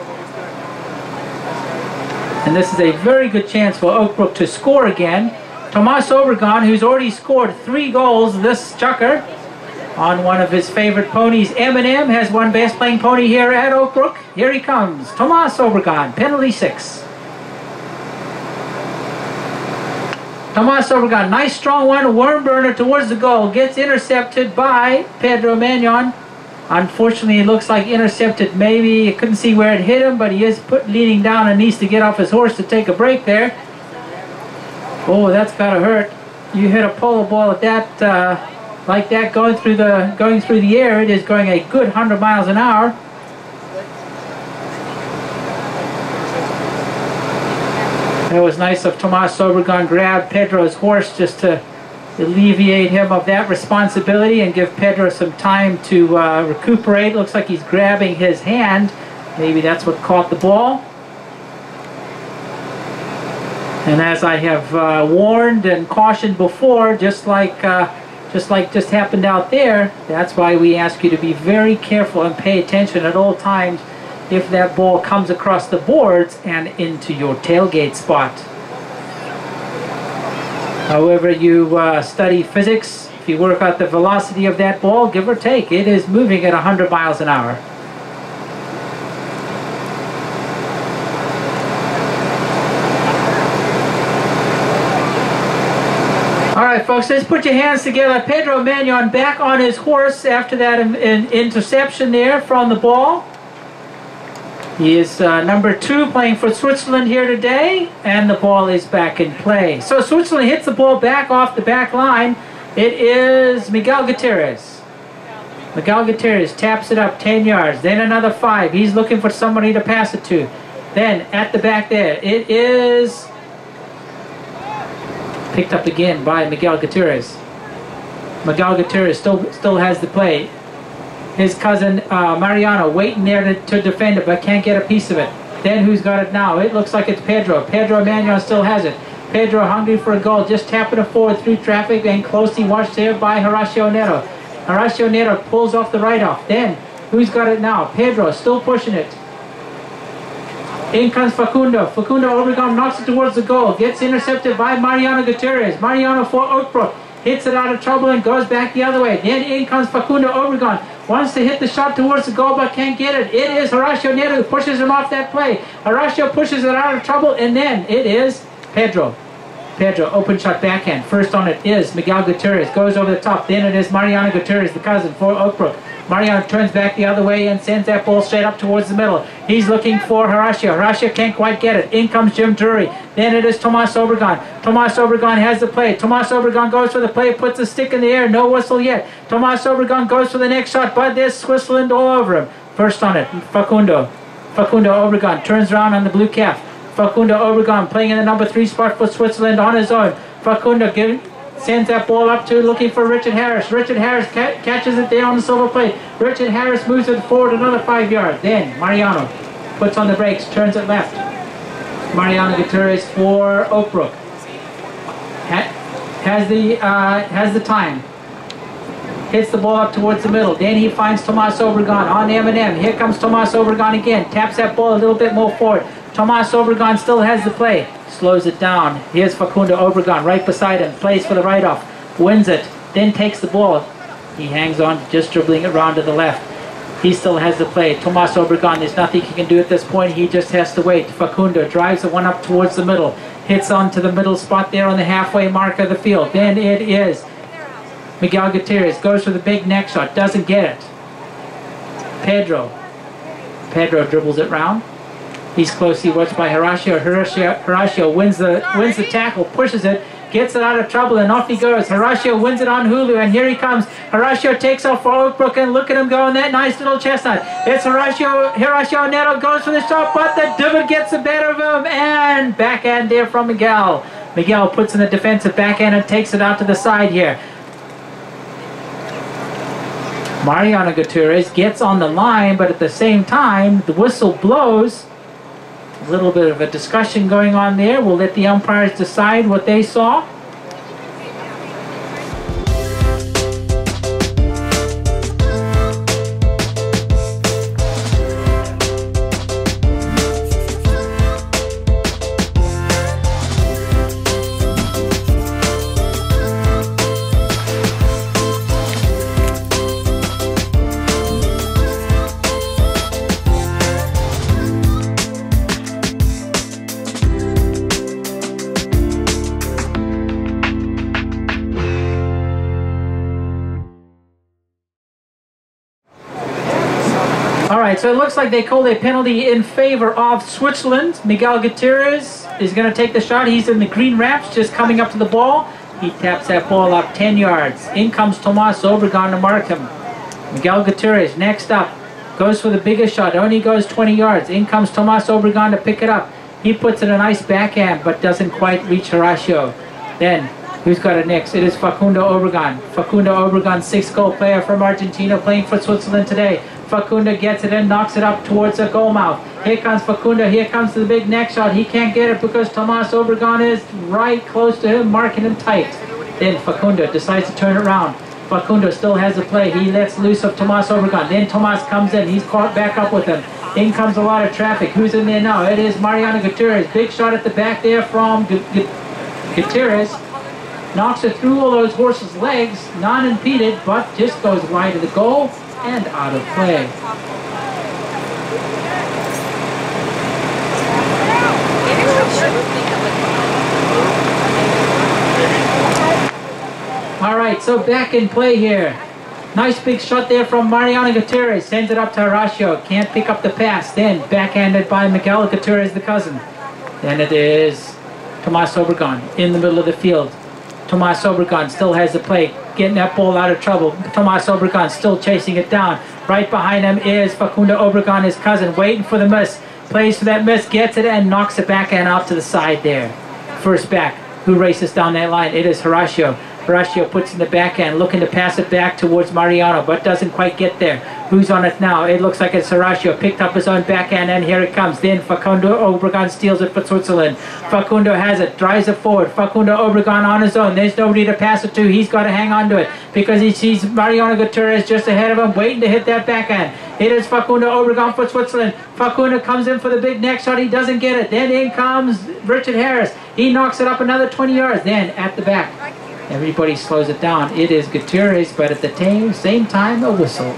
And this is a very good chance for Oakbrook to score again. Tomas Obregon, who's already scored 3 goals this chukker on one of his favorite ponies. Eminem has one best playing pony here at Oakbrook. Here he comes, Tomas Obregon, penalty 6. Tomas Obregon, nice strong one, worm burner towards the goal, gets intercepted by Pedro Magnon. Unfortunately, it looks like intercepted. Maybe you couldn't see where it hit him, but he is leaning down and needs to get off his horse to take a break there. Oh, that's gotta hurt. You hit a polo ball at that, like that, going through the air. It is going a good 100 miles an hour. That was nice of Tomas Obregon. Grab Pedro's horse just to alleviate him of that responsibility and give Pedro some time to recuperate. Looks like he's grabbing his hand. Maybe that's what caught the ball. And as I have warned and cautioned before, just like just happened out there, that's why we ask you to be very careful and pay attention at all times if that ball comes across the boards and into your tailgate spot. However you study physics, if you work out the velocity of that ball, give or take, it is moving at 100 miles an hour. Alright folks, let's put your hands together. Pedro Magnon back on his horse after that interception there from the ball. He is number 2 playing for Switzerland here today, and the ball is back in play. So Switzerland hits the ball back off the back line. It is Miguel Gutierrez. Miguel Gutierrez taps it up 10 yards, then another 5. He's looking for somebody to pass it to. Then at the back there, it is picked up again by Miguel Gutierrez. Miguel Gutierrez still has the play. His cousin Mariano waiting there to defend it, but can't get a piece of it. Then who's got it now? It looks like it's Pedro. Pedro Magnon still has it. Pedro hungry for a goal, just tapping it forward through traffic and closely watched there by Horacio Neto. Horacio Neto pulls off the write-off. Then who's got it now? Pedro still pushing it. In comes Facundo. Facundo Obregon knocks it towards the goal. Gets intercepted by Mariano Gutierrez. Mariano for Oakbrook. Hits it out of trouble and goes back the other way. Then in comes Facundo Obregon. Wants to hit the shot towards the goal but can't get it. It is Horacio Neto who pushes him off that play. Horacio pushes it out of trouble, and then it is Pedro. Pedro, open shot backhand. First on it is Miguel Gutierrez. Goes over the top. Then it is Mariano Gutierrez, the cousin for Oakbrook. Mariano turns back the other way and sends that ball straight up towards the middle. He's looking for Horacio. Horacio can't quite get it. In comes Jim Drury. Then it is Tomas Obregon. Tomas Obregon has the play. Tomas Obregon goes for the play, puts the stick in the air. No whistle yet. Tomas Obregon goes for the next shot, but there's Switzerland all over him. First on it, Facundo. Facundo Obregon turns around on the blue calf. Facundo Obregon playing in the number 3 spot for Switzerland on his own. Facundo sends that ball up to looking for Richard Harris. Richard Harris catches it there on the silver plate. Richard Harris moves it forward another 5 yards. Then Mariano puts on the brakes, turns it left. Mariano Gutierrez for Oakbrook. Has the time. Hits the ball up towards the middle. Then he finds Tomas Obregon on M&M. Here comes Tomas Obregon again. Taps that ball a little bit more forward. Tomas Obregon still has the play. Slows it down. Here's Facundo Obregon right beside him. Plays for the write-off. Wins it. Then takes the ball. He hangs on, just dribbling it around to the left. He still has the play. Tomas Obregon, there's nothing he can do at this point. He just has to wait. Facundo drives the one up towards the middle. Hits onto the middle spot there on the halfway mark of the field. Then it is Miguel Gutierrez. Goes for the big neck shot. Doesn't get it. Pedro dribbles it round. He's closely watched by Horacio. Horacio wins the tackle, pushes it, gets it out of trouble, and off he goes. Horacio wins it on Hulu, and here he comes. Horacio takes off for Oakbrook, and look at him going, that nice little chestnut. It's Horacio Neto goes for the shot, but the divot gets the better of him, and backhand there from Miguel. Miguel puts in the defensive backhand and takes it out to the side here. Mariano Gutierrez gets on the line, but at the same time, the whistle blows. A little bit of a discussion going on there. We'll let the umpires decide what they saw. All right, so it looks like they called a penalty in favor of Switzerland. Miguel Gutierrez is going to take the shot. He's in the green wraps, just coming up to the ball. He taps that ball up 10 yards. In comes Tomas Obregon to mark him. Miguel Gutierrez next up. Goes for the biggest shot. Only goes 20 yards. In comes Tomas Obregon to pick it up. He puts in a nice backhand, but doesn't quite reach Horacio. Then, who's got it next? It is Facundo Obregon. Facundo Obregon, 6-goal player from Argentina, playing for Switzerland today. Facundo gets it and knocks it up towards the goal mouth. Here comes Facundo. Here comes the big neck shot. He can't get it because Tomas Obregon is right close to him, marking him tight. Then Facundo decides to turn it around. Facundo still has the play. He lets loose of Tomas Obregon. Then Tomas comes in. He's caught back up with him. In comes a lot of traffic. Who's in there now? It is Mariano Gutierrez. Big shot at the back there from Gutierrez. Knocks it through all those horses' legs, non-impeded, but just goes wide of the goal and out of play. All right, so back in play here. Nice big shot there from Mariano Gutierrez. Sends it up to Horacio. Can't pick up the pass. Then backhanded by Miguel Gutierrez, the cousin. Then it is Tomas Obregon in the middle of the field. Tomas Obregon still has the play, getting that ball out of trouble. Tomas Obregon still chasing it down. Right behind him is Facundo Obregon, his cousin, waiting for the miss. Plays for that miss, gets it, and knocks it back and out to the side there. First back, who races down that line? It is Horacio. Horacio puts in the backhand, looking to pass it back towards Mariano, but doesn't quite get there. Who's on it now? It looks like it's Horacio. Picked up his own backhand, and here it comes. Then Facundo Obregon steals it for Switzerland. Facundo has it, drives it forward. Facundo Obregon on his own. There's nobody to pass it to. He's got to hang on to it because he sees Mariano Gutierrez just ahead of him, waiting to hit that backhand. It is Facundo Obregon for Switzerland. Facundo comes in for the big neck shot. He doesn't get it. Then in comes Richard Harris. He knocks it up another 20 yards. Then at the back, everybody slows it down. It is Gutierrez, but at the same time, a whistle.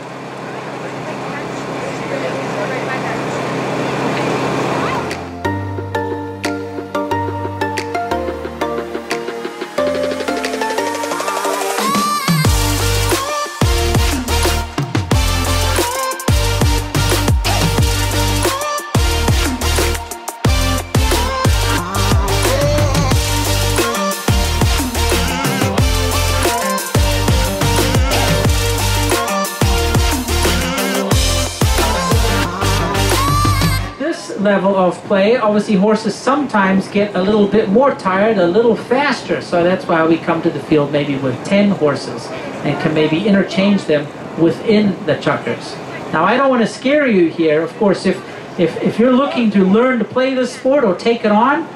Level of play, obviously horses sometimes get a little bit more tired, a little faster, so that's why we come to the field maybe with 10 horses and can maybe interchange them within the chukkers. Now I don't want to scare you here. Of course, if you're looking to learn to play this sport or take it on,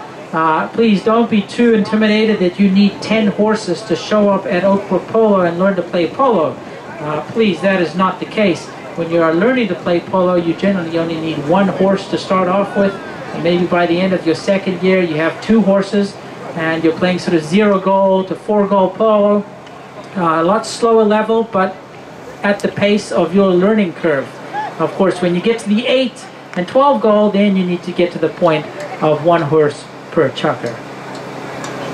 please don't be too intimidated that you need 10 horses to show up at Oakbrook Polo and learn to play polo. Please, that is not the case. When you are learning to play polo, you generally only need 1 horse to start off with. And maybe by the end of your 2nd year, you have 2 horses, and you're playing sort of 0-goal to 4-goal polo. A lot slower level, but at the pace of your learning curve. Of course, when you get to the 8 and 12-goal, then you need to get to the point of 1 horse per chukker.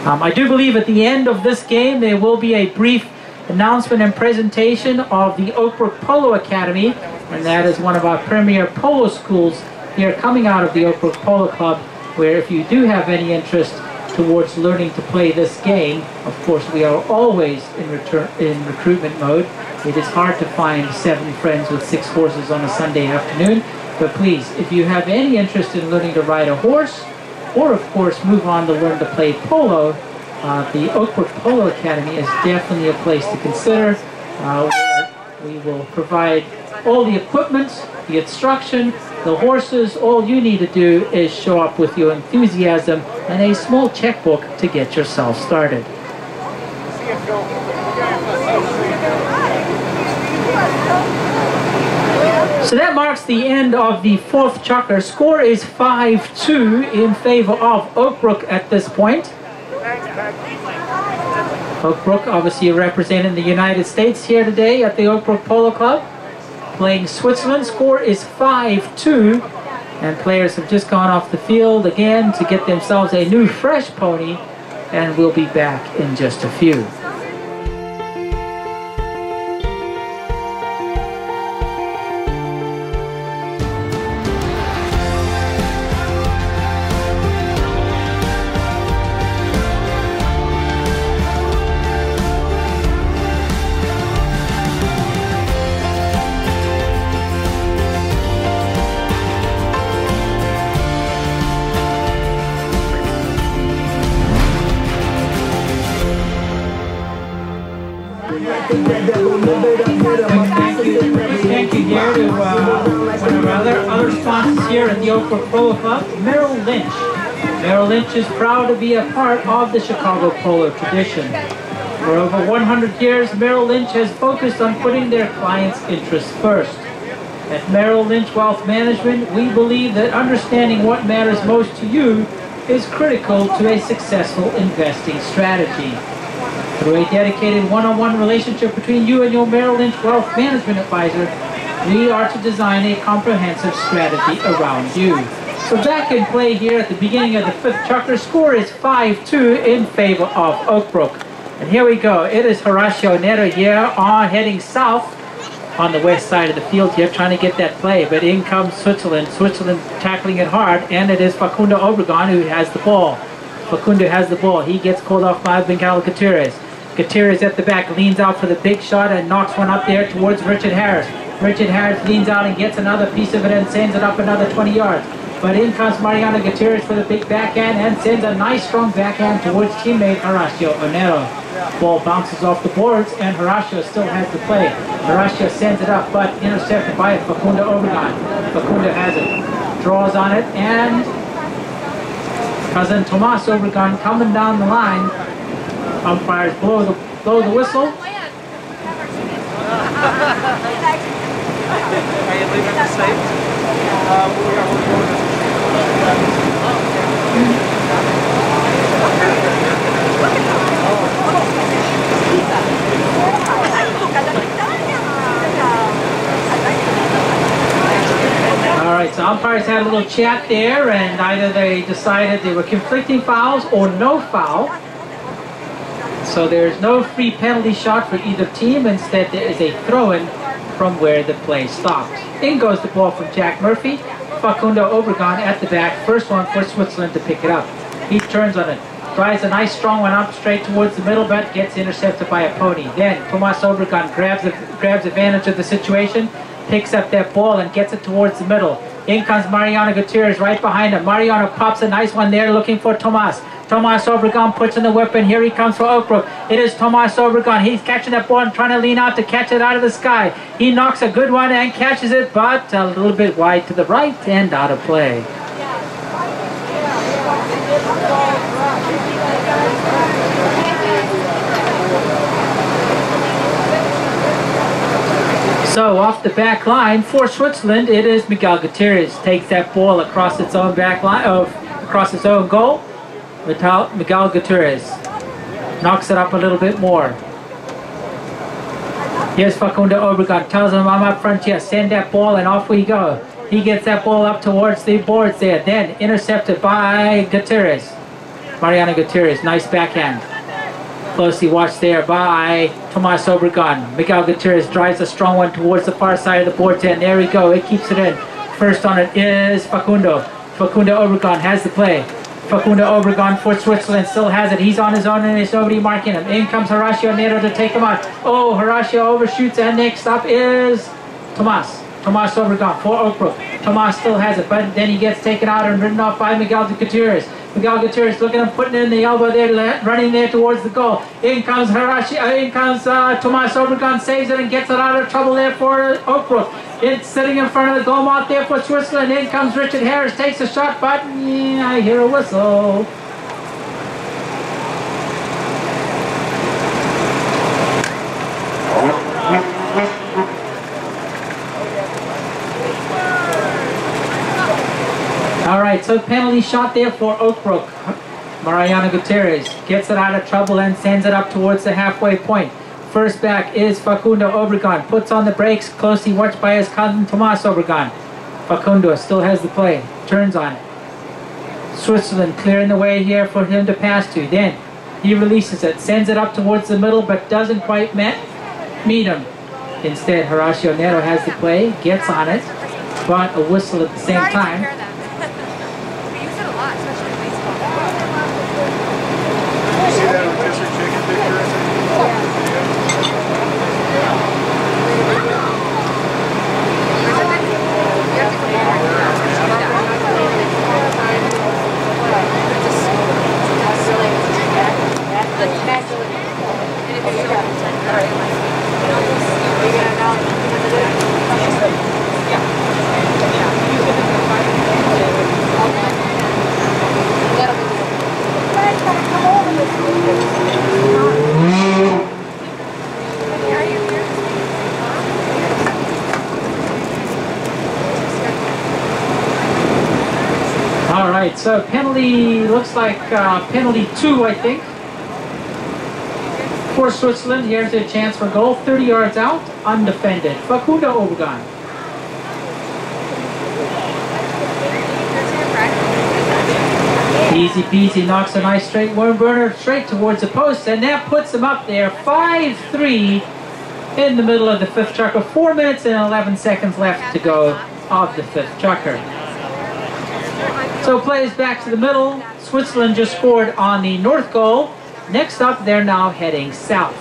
I do believe at the end of this game, there will be a brief announcement and presentation of the Oakbrook Polo Academy, and that is one of our premier polo schools here coming out of the Oakbrook Polo Club, where if you do have any interest towards learning to play this game, of course we are always in recruitment mode. It is hard to find 7 friends with 6 horses on a Sunday afternoon, but please, if you have any interest in learning to ride a horse, or of course move on to learn to play polo, the Oakbrook Polo Academy is definitely a place to consider, where we will provide all the equipment, the instruction, the horses. All you need to do is show up with your enthusiasm and a small checkbook to get yourself started. So that marks the end of the 4th chukker. Score is 5-2 in favor of Oakbrook at this point. Oakbrook obviously representing the United States here today at the Oakbrook Polo Club. Playing Switzerland. Score is 5-2, and players have just gone off the field again to get themselves a new fresh pony, and we'll be back in just a few. here to one of our other sponsors here at the Oak Brook Polo Club, Merrill Lynch. Merrill Lynch is proud to be a part of the Chicago polo tradition. For over 100 years, Merrill Lynch has focused on putting their clients' interests first. At Merrill Lynch Wealth Management, we believe that understanding what matters most to you is critical to a successful investing strategy. Through a dedicated one-on-one relationship between you and your Merrill Lynch Wealth Management advisor, we are to design a comprehensive strategy around you. So back in play here at the beginning of the fifth chukker, score is 5-2 in favor of Oak Brook. And here we go. It is Horacio Neto here heading south on the west side of the field here, trying to get that play. But in comes Switzerland. Switzerland tackling it hard, and it is Facundo Obregon who has the ball. Facundo has the ball. He gets called off by Miguel Gutierrez. Gutierrez at the back leans out for the big shot and knocks one up there towards Richard Harris. Richard Harris leans out and gets another piece of it and sends it up another 20 yards. But in comes Mariano Gutierrez for the big backhand and sends a nice strong backhand towards teammate Horacio Onero. Ball bounces off the boards and Horacio still has the play. Horacio sends it up but intercepted by Facundo Obregon. Facundo has it, draws on it, and cousin Tomas Obregon coming down the line. Umpires blow the whistle. Are you leaving the safe? Alright, so umpires had a little chat there, and either they decided they were conflicting fouls or no foul. So there's no free penalty shot for either team. Instead, there is a throw-in from where the play stopped. In goes the ball from Jack Murphy. Facundo Obregon at the back. First one for Switzerland to pick it up. He turns on it. Drives a nice strong one up straight towards the middle, but gets intercepted by a pony. Then Tomas Obregon grabs advantage of the situation, picks up that ball and gets it towards the middle. In comes Mariano Gutierrez right behind him. Mariano pops a nice one there looking for Tomas. Tomas Obregon puts in the whip, and here he comes for Oak Brook. It is Tomas Obregon. He's catching that ball and trying to lean out to catch it out of the sky. He knocks a good one and catches it, but a little bit wide to the right and out of play. So off the back line for Switzerland, it is Miguel Gutierrez. Takes that ball across its own back line, across its own goal. Miguel Gutierrez knocks it up a little bit more. Here's Facundo Obregon. Tells him, I'm up front here. Send that ball and off we go. He gets that ball up towards the boards there. Then intercepted by Gutierrez. Mariano Gutierrez. Nice backhand. Closely watched there by Tomas Obregon. Miguel Gutierrez drives a strong one towards the far side of the boards and there we go. It keeps it in. First on it is Facundo. Facundo Obregon has the play. Facundo Obregon for Switzerland still has it. He's on his own and there's nobody marking him. In comes Horacio Neto to take him out. Oh, Horacio overshoots, and next up is Tomas Obregon for Oak Brook. Tomas still has it, but then he gets taken out and ridden off by Miguel Gutierrez. Miguel Gutierrez looking at him, putting in the elbow there, running there towards the goal. In comes Tomas Obregon, saves it and gets it out of trouble there for Oak Brook. It's sitting in front of the goal mark there for Switzerland. In comes Richard Harris, takes a shot, but yeah, I hear a whistle. Alright, so penalty shot there for Oak Brook. Mariano Gutierrez gets it out of trouble and sends it up towards the halfway point. First back is Facundo Obregon. Puts on the brakes, closely watched by his cousin Tomas Obregon. Facundo still has the play. Turns on it. Switzerland clearing the way here for him to pass to. Then he releases it, sends it up towards the middle, but doesn't quite meet him. Instead, Horacio Neto has the play, gets on it, but a whistle at the same time. All right, so penalty, looks like penalty 2, I think, for Switzerland. Here's a chance for goal, 30 yards out, undefended. Facundo Obregon. Easy peasy, knocks a nice straight worm burner straight towards the post, and that puts him up there, 5-3 in the middle of the fifth chukker. 4 minutes and 11 seconds left to go of the fifth chukker. So plays back to the middle. Switzerland just scored on the north goal. Next up, they're now heading south.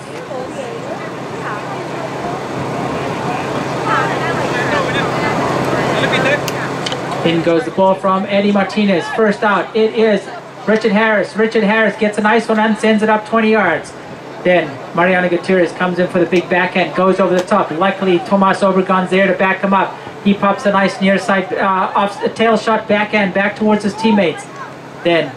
In goes the ball from Eddie Martinez. First out, it is Richard Harris. Richard Harris gets a nice one and sends it up 20 yards. Then Mariano Gutierrez comes in for the big backhand, goes over the top. Luckily, Tomas Obregon's there to back him up. He pops a nice near side off a tail shot backhand back towards his teammates. Then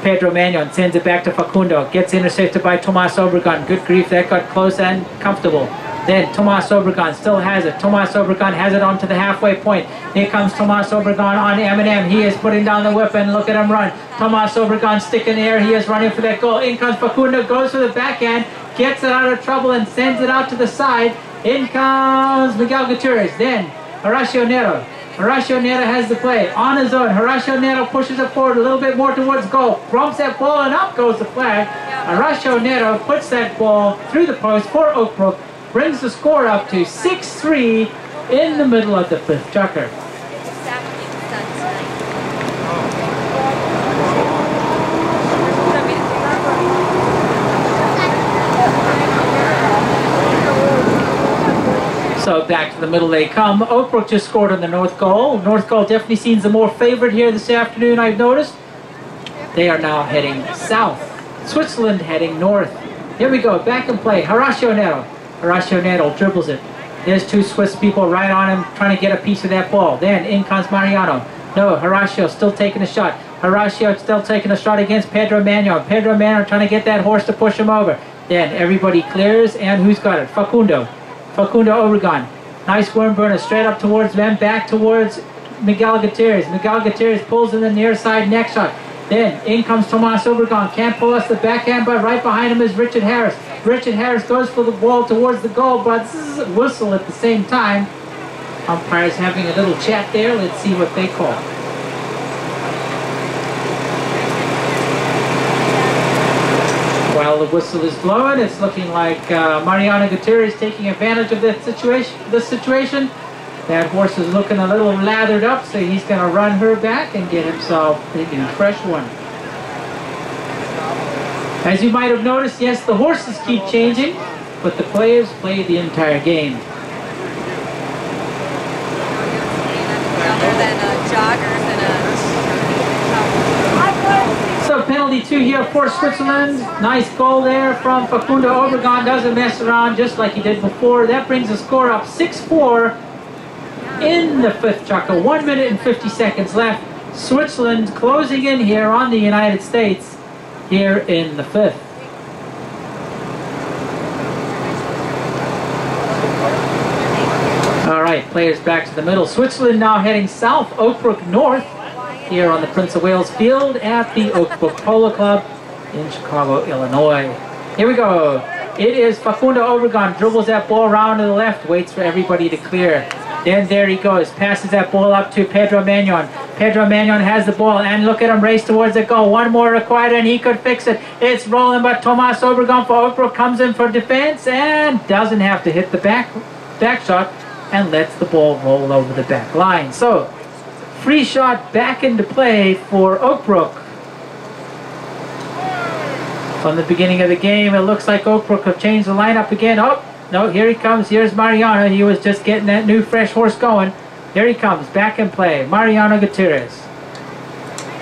Pedro Magnon sends it back to Facundo. Gets intercepted by Tomas Obregon. Good grief, that got close and comfortable. Then Tomas Obregon still has it. Tomas Obregon has it onto the halfway point. Here comes Tomas Obregon on M&M. He is putting down the whip and look at him run. Tomas Obregon stick in the air. He is running for that goal. In comes Facundo, goes for the backhand, gets it out of trouble and sends it out to the side. In comes Miguel Gutierrez. Then Horacio Neto. Horacio Neto has the play on his own. Horacio Neto pushes it forward a little bit more towards goal. Bumps that ball and up goes the flag. Horacio Neto puts that ball through the post for Oakbrook. Brings the score up to 6-3 in the middle of the fifth chukker. So back to the middle they come. Oakbrook just scored on the north goal. North goal definitely seems the more favored here this afternoon, I've noticed. They are now heading south. Switzerland heading north. Here we go, back in play. Horacio Neto. Horacio Neto dribbles it. There's two Swiss people right on him trying to get a piece of that ball. Then in comes Mariano. No, Horacio still taking a shot. Horacio still taking a shot against Pedro Magnon. Pedro Magnon trying to get that horse to push him over. Then everybody clears, and who's got it? Facundo. Facundo Obregon. Nice worm burner straight up towards them, back towards Miguel Gutierrez. Miguel Gutierrez pulls in the near side neck shot. Then in comes Tomas Obregon. Can't pull us the backhand, but right behind him is Richard Harris. Richard Harris goes for the ball towards the goal, but this is a whistle at the same time. Umpires having a little chat there. Let's see what they call. While the whistle is blowing, it's looking like Mariano Gutierrez taking advantage of this situation. That horse is looking a little lathered up, so he's going to run her back and get himself a new fresh one. As you might have noticed, yes, the horses keep changing, but the players play the entire game. So penalty 2 here for Switzerland. Nice goal there from Facundo Obregon. Doesn't mess around just like he did before. That brings the score up 6-4 in the fifth chukker. 1 minute and 50 seconds left. Switzerland closing in here on the United States here in the fifth. All right, players back to the middle. Switzerland now heading south, Oakbrook north, here on the Prince of Wales field at the Oakbrook Polo Club in Chicago, Illinois. Here we go. It is Facundo Obregon, dribbles that ball around to the left, waits for everybody to clear. Then there he goes, passes that ball up to Pedro Magnon. Pedro Magnon has the ball, and look at him race towards the goal. One more required, and he could fix it. It's rolling, but Tomas Obregon for Oakbrook comes in for defense and doesn't have to hit the back shot and lets the ball roll over the back line. So, free shot back into play for Oakbrook. From the beginning of the game, it looks like Oakbrook have changed the lineup again. Oh, no, here he comes. Here's Mariano. He was just getting that new fresh horse going. Here he comes, back in play. Mariano Gutierrez.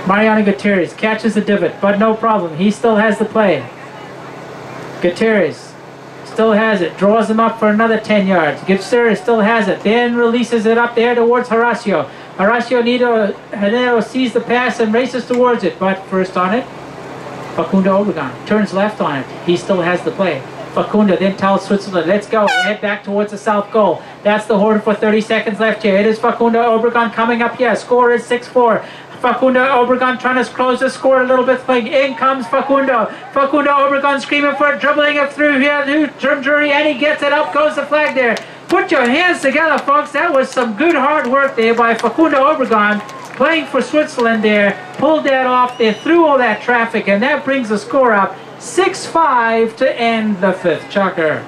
Mariano Gutierrez catches the divot, but no problem. He still has the play. Gutierrez still has it. Draws him up for another 10 yards. Gutierrez still has it. Then releases it up there towards Horacio. Horacio Neto sees the pass and races towards it, but first on it, Facundo Obregon turns left on it. He still has the play. Facundo then tells Switzerland, let's go. Head back towards the south goal. That's the horn for 30 seconds left here. It is Facundo Obregon coming up here. Score is 6-4. Facundo Obregon trying to close the score a little bit. In comes Facundo. Facundo Obregon screaming for it, dribbling it through here to Drury, and he gets it. Up goes the flag there. Put your hands together, folks. That was some good hard work there by Facundo Obregon, playing for Switzerland there. Pulled that off there through all that traffic, and that brings the score up 6-5 to end the fifth chukker.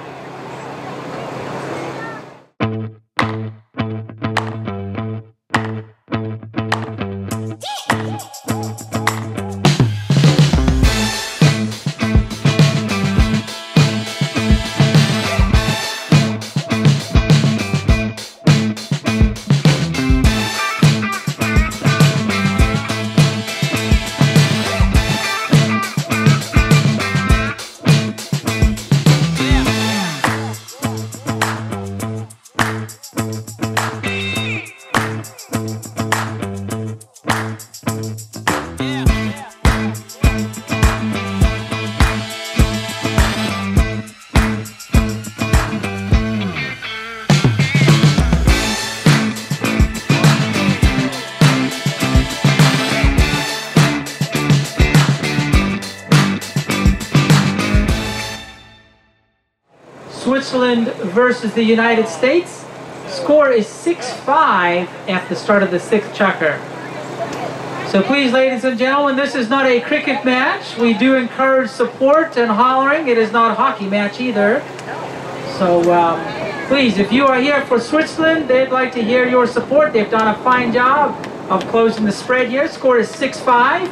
Switzerland versus the United States. Score is 6-5 at the start of the sixth chukker. So please, ladies and gentlemen, this is not a cricket match. We do encourage support and hollering. It is not a hockey match either. So please, if you are here for Switzerland, they'd like to hear your support. They've done a fine job of closing the spread here. Score is 6-5.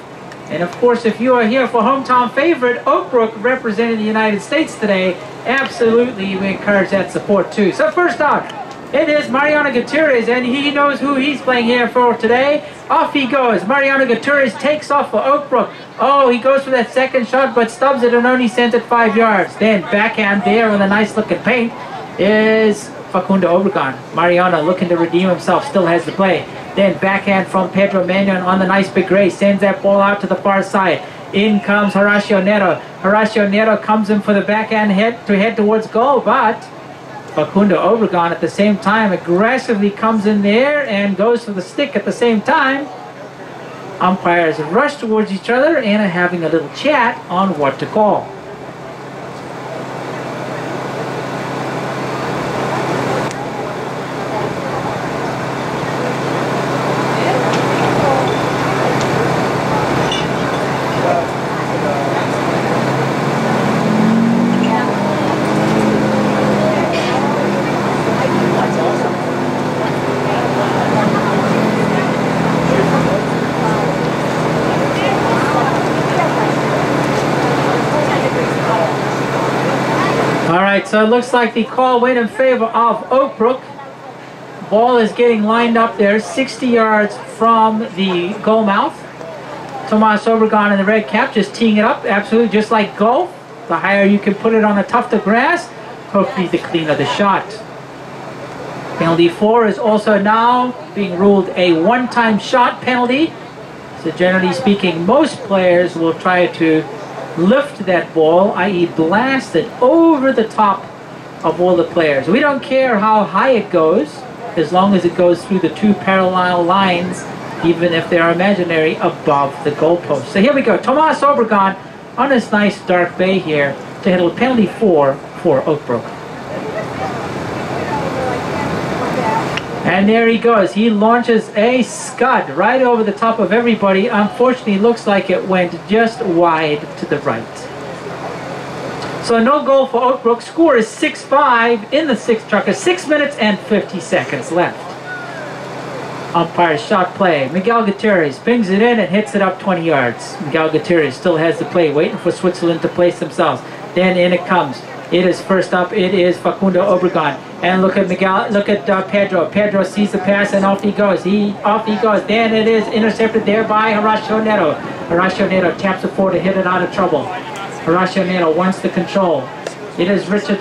And of course, if you are here for hometown favorite, Oak Brook representing the United States today, absolutely we encourage that support too. So first up, it is Mariano Gutierrez, and he knows who he's playing here for today. Off he goes. Mariano Gutierrez takes off for Oak Brook. Oh, he goes for that second shot, but stubs it and only sends it 5 yards. Then backhand there with a nice looking paint is Facundo Obregon. Mariano looking to redeem himself, still has the play. Then backhand from Pedro Mannion on the nice big race, sends that ball out to the far side. In comes Horacio Neto. Horacio Neto comes in for the backhand head towards goal, but Facundo Obregon at the same time aggressively comes in there and goes for the stick at the same time. Umpires rush towards each other and are having a little chat on what to call. So it looks like the call went in favor of Oak Brook. Ball is getting lined up there 60 yards from the goal mouth. Tomas Obregon in the red cap just teeing it up, absolutely just like golf. The higher you can put it on a tuft of grass, hopefully the cleaner the shot. Penalty 4 is also now being ruled a one-time shot penalty. So generally speaking, most players will try to lift that ball, i.e. blast it over the top of all the players. We don't care how high it goes, as long as it goes through the two parallel lines, even if they're imaginary, above the goalpost. So here we go. Tomas Obregon on this nice dark bay here to hit a penalty 4 for Oak Brook. And there he goes. He launches a scud right over the top of everybody. Unfortunately, it looks like it went just wide to the right. So no goal for Oak Brook. Score is 6-5 in the sixth chukker. 6 minutes and 50 seconds left. Umpire shot play. Miguel Gutierrez pings it in and hits it up 20 yards. Miguel Gutierrez still has the play, waiting for Switzerland to place themselves. Then in it comes. It is first up. It is Facundo Obregon. And look at Miguel. Look at Pedro. Pedro sees the pass and off he goes. Off he goes. Then it is intercepted there by Horacio Neto. Horacio Neto taps it forward to hit it out of trouble. Horacio Neto wants the control. It is Richard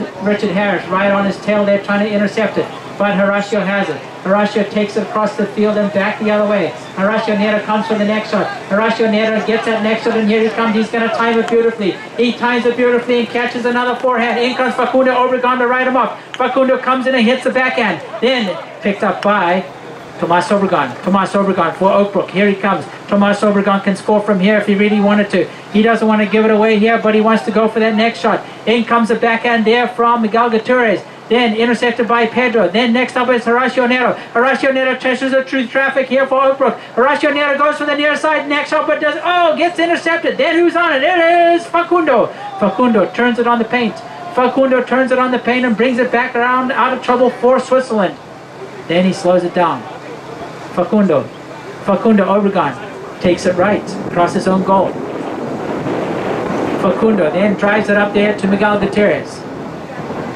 Harris right on his tail there trying to intercept it. But Horacio has it. Horacio takes it across the field and back the other way. Horacio Neto comes for the next shot. Horacio Neto gets that next shot and here he comes. He's going to time it beautifully. He times it beautifully and catches another forehand. In comes Facundo Obregon to ride him up. Facundo comes in and hits the backhand. Then picked up by Tomas Obregon for Oakbrook. Here he comes. Tomas Obregon can score from here if he really wanted to. He doesn't want to give it away here, but he wants to go for that next shot. In comes the backhand there from Miguel Gutierrez. Then intercepted by Pedro. Then next up is Horacio Nero. Horacio Nero treasures the true traffic here for Oakbrook. Horacio Nero goes for the near side next shot, but gets intercepted. Then who's on it? It is Facundo. Facundo turns it on the paint. Facundo turns it on the paint and brings it back around out of trouble for Switzerland. Then he slows it down. Facundo Obregon takes it right across his own goal. Facundo then drives it up there to Miguel Gutierrez.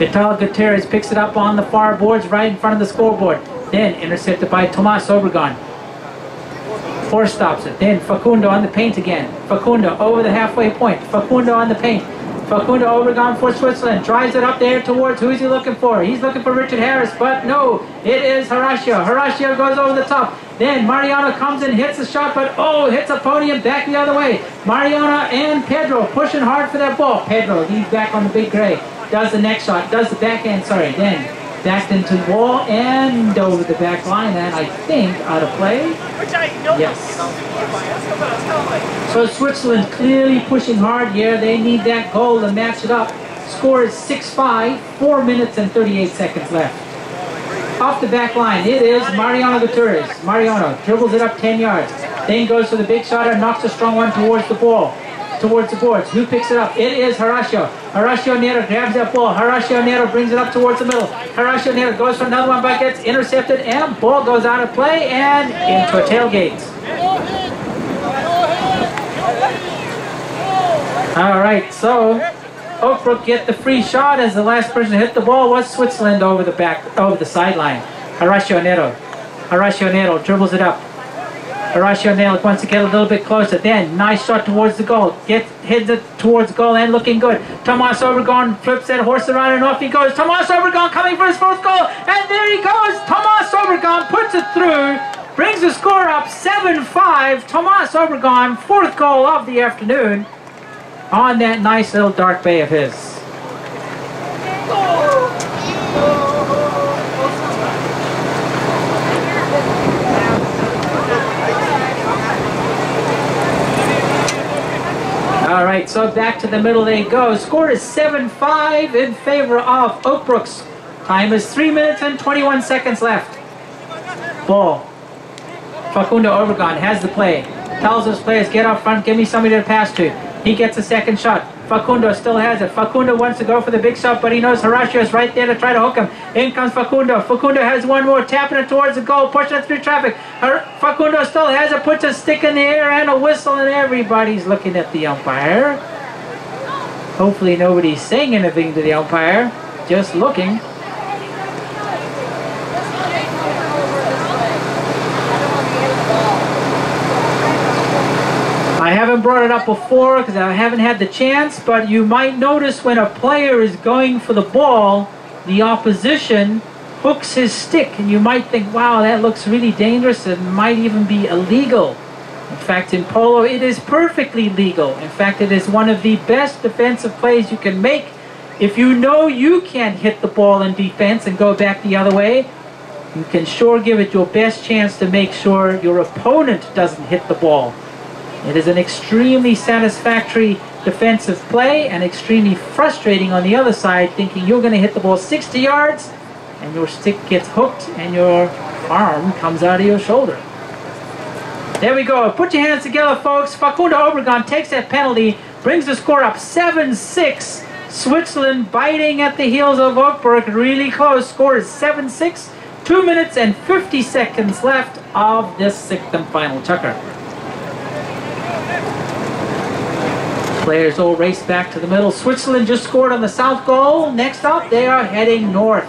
Miguel Gutierrez picks it up on the far boards right in front of the scoreboard. Then intercepted by Tomas Obregon. Force stops it. Then Facundo on the paint again. Facundo over the halfway point. Facundo on the paint. Facundo Obregon for Switzerland. Drives it up there towards, who's he looking for? He's looking for Richard Harris, but no, it is Horacio. Horacio goes over the top. Then Mariano comes in, hits the shot, but hits a podium back the other way. Mariano and Pedro pushing hard for that ball. Pedro leads back on the big gray. Does the next shot, does the backhand, then backed into the wall and over the back line, and I think out of play. Yes. So Switzerland clearly pushing hard here. They need that goal to match it up. Score is 6-5, 4 minutes and 38 seconds left. Off the back line, it is Mariano Gutierrez. Mariano dribbles it up 10 yards. Then goes for the big shot and knocks a strong one towards the ball. Towards the boards. Who picks it up? It is Horacio. Horacio Nero grabs that ball. Horacio Nero brings it up towards the middle. Horacio Nero goes for another one, but gets intercepted, and ball goes out of play and into a tailgate. All right, so Oakbrook get the free shot as the last person to hit the ball was Switzerland over the sideline. Horacio Nero dribbles it up. Horacio Nero wants to get a little bit closer. Then, nice shot towards the goal. Hits it towards goal and looking good. Tomas Obregon flips that horse around and off he goes. Tomas Obregon coming for his fourth goal. And there he goes. Tomas Obregon puts it through. Brings the score up 7-5. Tomas Obregon, fourth goal of the afternoon on that nice little dark bay of his. All right, so back to the middle they go. Score is 7-5 in favor of Oakbrook's. Time is 3 minutes and 21 seconds left. Ball. Facundo Obregon has the play. Tells his players, get up front, give me somebody to pass to. He gets a second shot. Facundo still has it. Facundo wants to go for the big shot, but he knows Horacio is right there to try to hook him. In comes Facundo. Facundo has one more, tapping it towards the goal, pushing it through traffic. Facundo still has it, puts a stick in the air and a whistle, and everybody's looking at the umpire. Hopefully nobody's saying anything to the umpire, just looking. I haven't brought it up before because I haven't had the chance, but you might notice when a player is going for the ball, the opposition hooks his stick, and you might think, wow, that looks really dangerous and might even be illegal. In fact, in polo, it is perfectly legal. In fact, it is one of the best defensive plays you can make. If you know you can't hit the ball in defense and go back the other way, you can sure give it your best chance to make sure your opponent doesn't hit the ball. It is an extremely satisfactory defensive play and extremely frustrating on the other side, thinking you're going to hit the ball 60 yards and your stick gets hooked and your arm comes out of your shoulder. There we go. Put your hands together, folks. Facundo Obregon takes that penalty, brings the score up 7-6. Switzerland biting at the heels of Oakbrook, really close. Score is 7-6. 2 minutes and 50 seconds left of this sixth and final chukker. Players all race back to the middle. Switzerland just scored on the south goal. Next up, they are heading north.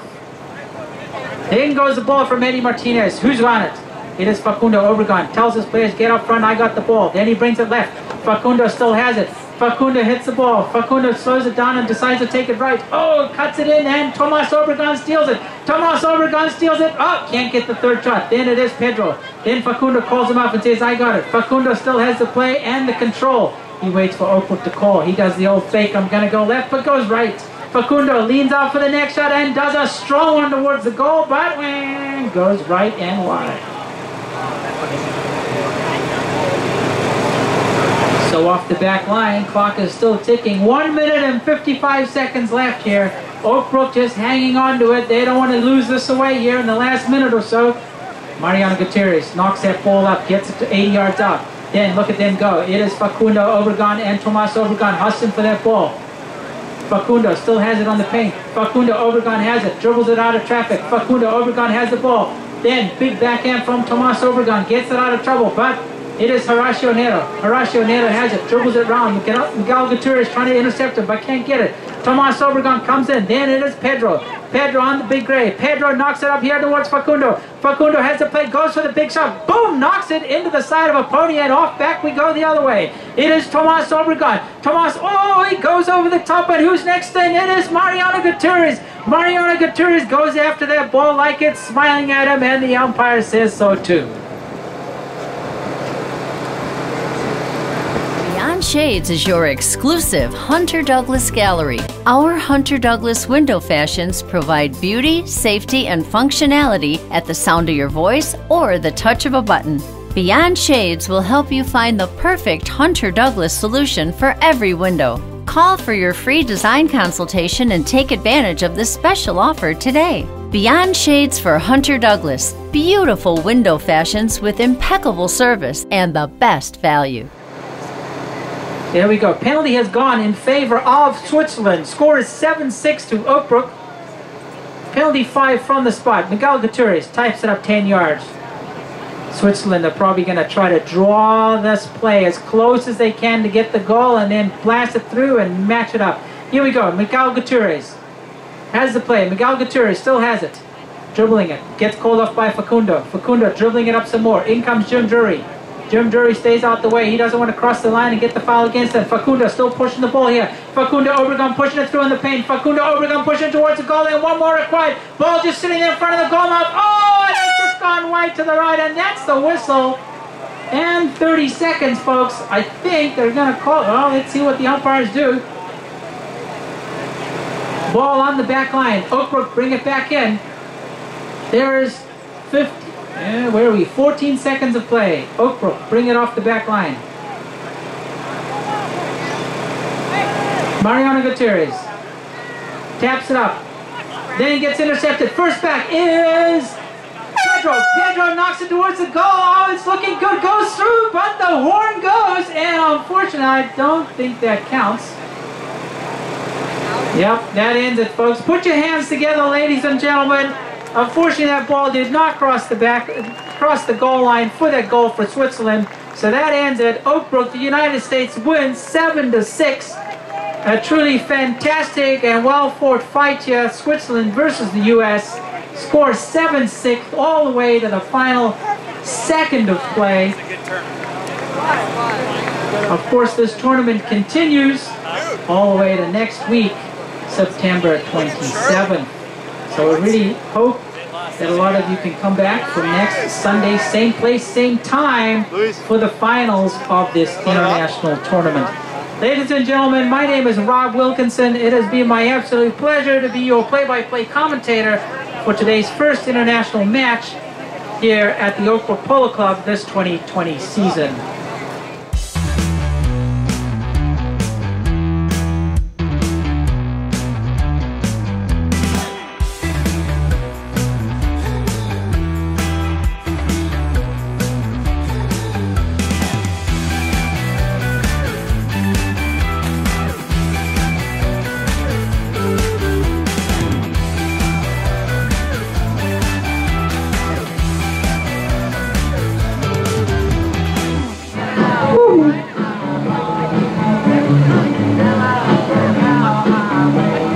In goes the ball from Eddie Martinez. Who's on it? It is Facundo Obregon. Tells his players, get up front, I got the ball. Then he brings it left. Facundo still has it. Facundo hits the ball. Facundo slows it down and decides to take it right. Oh, cuts it in, and Tomas Obregon steals it. Tomas Obregon steals it. Oh, can't get the third shot. Then it is Pedro. Then Facundo calls him up and says, I got it. Facundo still has the play and the control. He waits for Oakbrook to call. He does the old fake, I'm going to go left, but goes right. Facundo leans out for the next shot and does a strong one towards the goal, but goes right and wide. So off the back line, clock is still ticking. 1 minute and 55 seconds left here. Oak Brook just hanging on to it. They don't want to lose this away here in the last minute or so. Mariano Gutierrez knocks that ball up, gets it to 80 yards out. Then look at them go. It is Facundo Obregon and Tomas Obregon hustling for that ball. Facundo still has it on the paint. Facundo Obregon has it, dribbles it out of traffic. Facundo Obregon has the ball. Then big backhand from Tomas Obregon, gets it out of trouble, but it is Horacio Nero. Horacio Nero has it, dribbles it around. Miguel Gutierrez trying to intercept him, but can't get it. Tomas Obregon comes in, then it is Pedro. Pedro on the big gray. Pedro knocks it up here towards Facundo. Facundo has the play, goes for the big shot. Boom! Knocks it into the side of a pony and off back we go the other way. It is Tomas Obregon. Tomas, oh, he goes over the top, but who's next then? It is Mariano Gutierrez. Mariano Gutierrez goes after that ball like it's smiling at him, and the umpire says so too. Beyond Shades is your exclusive Hunter Douglas gallery. Our Hunter Douglas window fashions provide beauty, safety, and functionality at the sound of your voice or the touch of a button. Beyond Shades will help you find the perfect Hunter Douglas solution for every window. Call for your free design consultation and take advantage of this special offer today. Beyond Shades for Hunter Douglas. Beautiful window fashions with impeccable service and the best value. There we go. Penalty has gone in favor of Switzerland. Score is 7-6 to Oak Brook. Penalty 5 from the spot. Miguel Gutierrez types it up 10 yards. Switzerland are probably going to try to draw this play as close as they can to get the goal and then blast it through and match it up. Here we go. Miguel Gutierrez has the play. Miguel Gutierrez still has it. Dribbling it. Gets called off by Facundo. Facundo dribbling it up some more. In comes Jim Drury. Jim Drury stays out the way. He doesn't want to cross the line and get the foul against him. Facundo still pushing the ball here. Facundo Obregon pushing it through in the paint. Facundo Obregon pushing it towards the goal, and one more required. Ball just sitting there in front of the goal mouth. Oh, and it's just gone wide to the right, and that's the whistle. And 30 seconds, folks. I think they're going to call. Well, let's see what the umpires do. Ball on the back line. Oak Brook bring it back in. There's 50. Where are we? 14 seconds of play. Oak Brook, bring it off the back line. Mariano Gutierrez taps it up. Then he gets intercepted. First back is Pedro. Pedro knocks it towards the goal. Oh, it's looking good. Goes through, but the horn goes. And unfortunately, I don't think that counts. Yep, that ends it, folks. Put your hands together, ladies and gentlemen. Unfortunately, that ball did not cross the goal line for that goal for Switzerland. So that ends it. Oak Brook, the United States wins 7-6. A truly fantastic and well-fought fight here. Switzerland versus the U.S. Score 7-6 all the way to the final second of play. Of course, this tournament continues all the way to next week, September 27th. So we really hope that a lot of you can come back for next Sunday, same place, same time, for the finals of this international tournament. Ladies and gentlemen, my name is Rob Wilkinson. It has been my absolute pleasure to be your play-by-play commentator for today's first international match here at the Oak Brook Polo Club this 2020 season.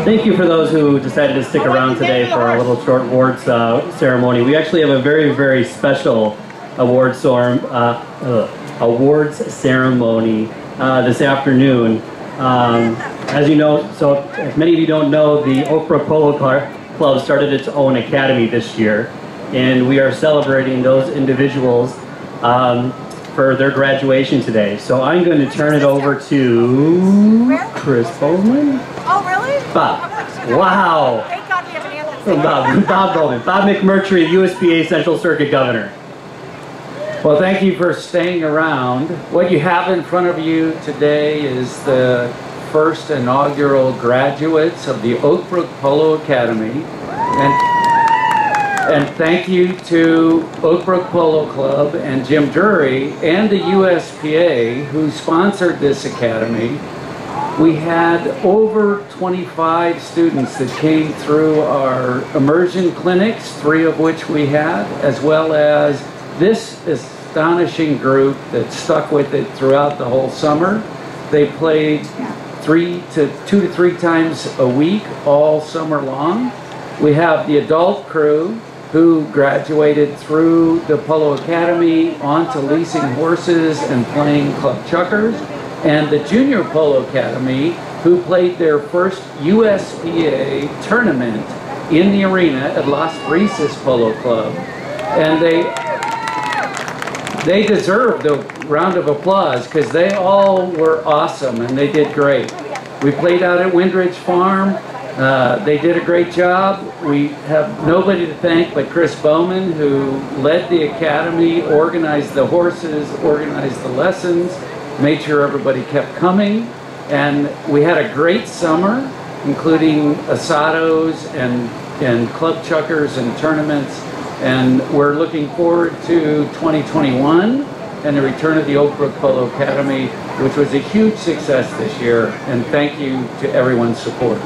Thank you for those who decided to stick around today for our little short awards ceremony. We actually have a very, very special awards ceremony this afternoon. As you know, so as many of you don't know, the Oak Brook Polo Club started its own academy this year, and we are celebrating those individuals for their graduation today. So I'm going to turn it over to Chris Bowman. Oh, really? Bob. Wow. Thank God we have an answer. Bob Bowman. Bob McMurtry, USPA Central Circuit Governor. Well, thank you for staying around. What you have in front of you today is the first inaugural graduates of the Oak Brook Polo Academy. And thank you to Oak Brook Polo Club and Jim Drury and the USPA who sponsored this academy. We had over 25 students that came through our immersion clinics, 3 of which we had, as well as this astonishing group that stuck with it throughout the whole summer. They played 2 to 3 times a week all summer long. We have the adult crew who graduated through the Polo Academy onto leasing horses and playing club chuckers, and the Junior Polo Academy who played their first USPA tournament in the arena at Las Brisas Polo Club. And they deserved a round of applause because they all were awesome and they did great. We played out at Windridge Farm. They did a great job. We have nobody to thank but Chris Bowman, who led the academy, organized the horses, organized the lessons, made sure everybody kept coming. And we had a great summer, including asados and club chuckers and tournaments. And we're looking forward to 2021 and the return of the Oak Brook Polo Academy, which was a huge success this year. And thank you to everyone's support.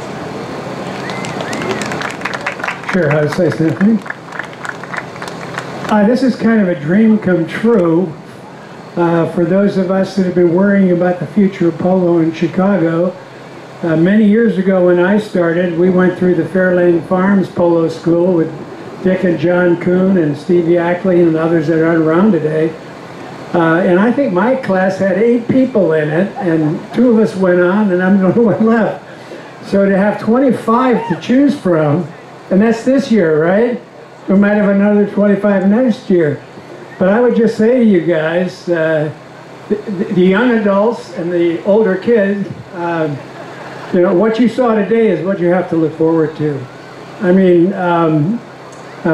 Sure, I'll say something. This is kind of a dream come true for those of us that have been worrying about the future of polo in Chicago. Many years ago when I started, we went through the Fairlane Farms Polo School with Dick and John Kuhn and Steve Ackley and others that aren't around today. And I think my class had 8 people in it, and 2 of us went on, and I'm the only one left. So to have 25 to choose from, and that's this year, right? We might have another 25 next year. But I would just say to you guys, the young adults and the older kids, you know, what you saw today is what you have to look forward to. I mean,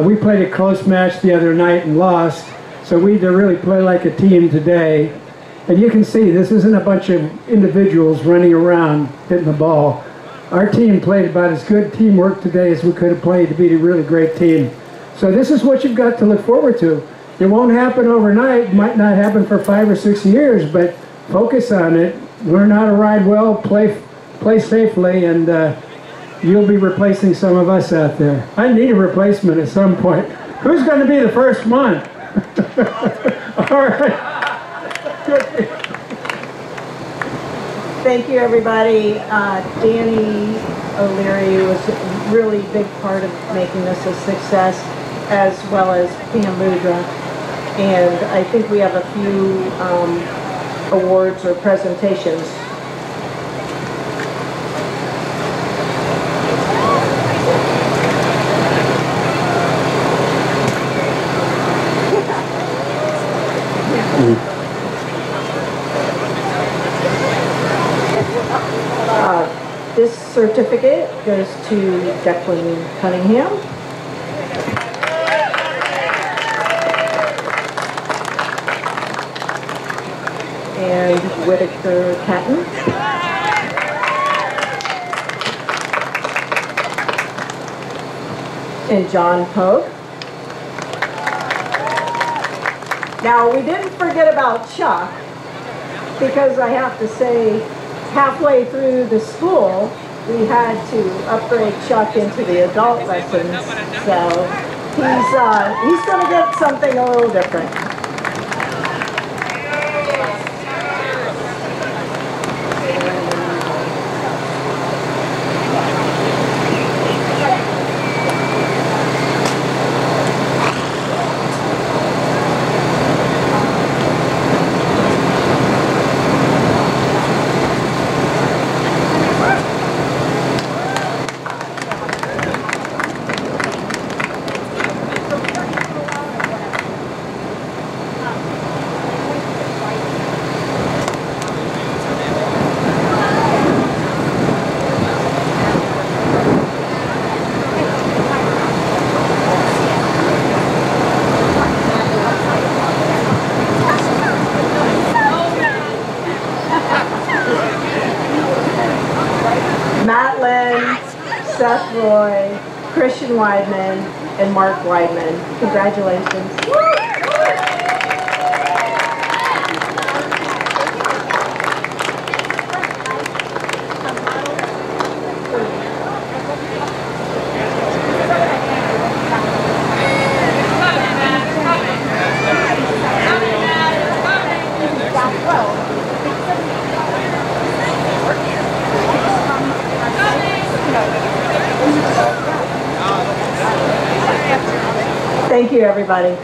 we played a close match the other night and lost, so we need to really play like a team today. And you can see this isn't a bunch of individuals running around hitting the ball. Our team played about as good teamwork today as we could have played to beat a really great team. So this is what you've got to look forward to. It won't happen overnight, might not happen for 5 or 6 years, but focus on it, learn how to ride well, play safely, and you'll be replacing some of us out there. I need a replacement at some point. Who's going to be the first one? All right. Good. Thank you, everybody. Danny O'Leary was a really big part of making this a success, as well as Pam Mudra. And I think we have a few awards or presentations. This certificate goes to Declan Cunningham. And Whitaker Catton. And John Pogue. Now, we didn't forget about Chuck, because I have to say, halfway through the school, we had to upgrade Chuck into the adult lessons. So he's going to get something a little different. Roy, Christian Weidman, and Mark Weidman. Congratulations. Thank you, everybody.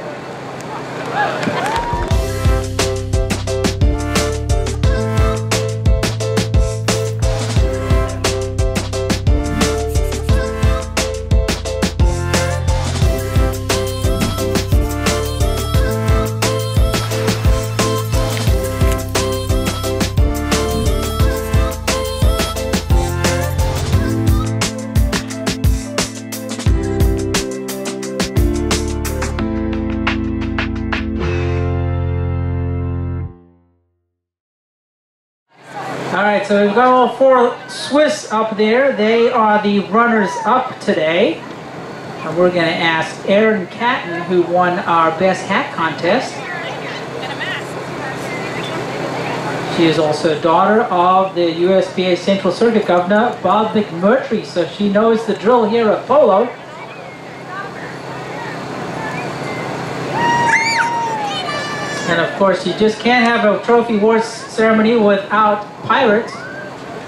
Alright, so we've got all 4 Swiss up there. They are the runners-up today. And we're going to ask Erin Catton, who won our Best Hat contest. She is also a daughter of the USPA Central Circuit Governor, Bob McMurtry, so she knows the drill here at polo. And of course, you just can't have a trophy horse ceremony without Pirate.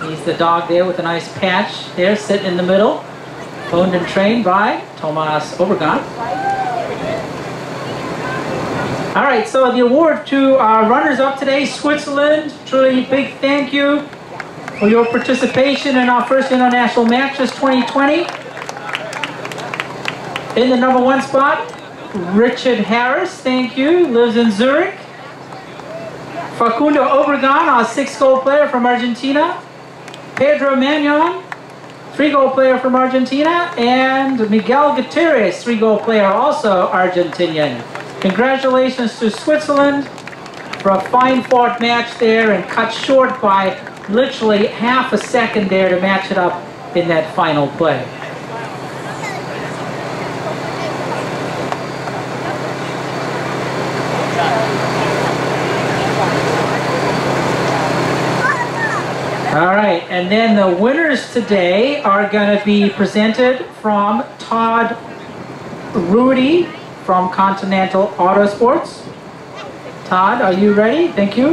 He's the dog there with a nice patch there, sitting in the middle. Owned and trained by Thomas Obregon. All right, so the award to our runners-up today, Switzerland. Truly big thank you for your participation in our first international matches 2020. In the number 1 spot, Richard Harris, thank you, lives in Zurich. Facundo Obregon, our 6-goal player from Argentina. Pedro Magnon, 3-goal player from Argentina. And Miguel Gutierrez, 3-goal player, also Argentinian. Congratulations to Switzerland for a fine-fought match there and cut short by literally half a second there to match it up in that final play. All right, and then the winners today are going to be presented from Todd Rudy from Continental Autosports. Todd, are you ready? Thank you.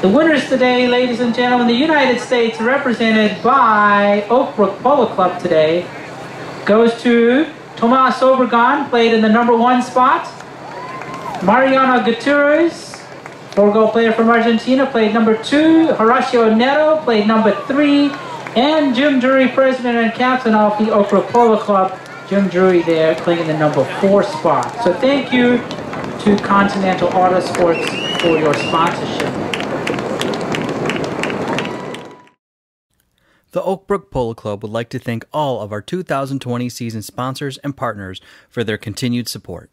The winners today, ladies and gentlemen, the United States, represented by Oak Brook Polo Club today, goes to Tomas Obregon, played in the number 1 spot. Mariano Gutierrez, 4-goal player from Argentina, played number 2. Horacio Neto played number 3. And Jim Drury, president and captain of the Oak Brook Polo Club, Jim Drury there playing in the number 4 spot. So thank you to Continental Autosports for your sponsorship. The Oak Brook Polo Club would like to thank all of our 2020 season sponsors and partners for their continued support.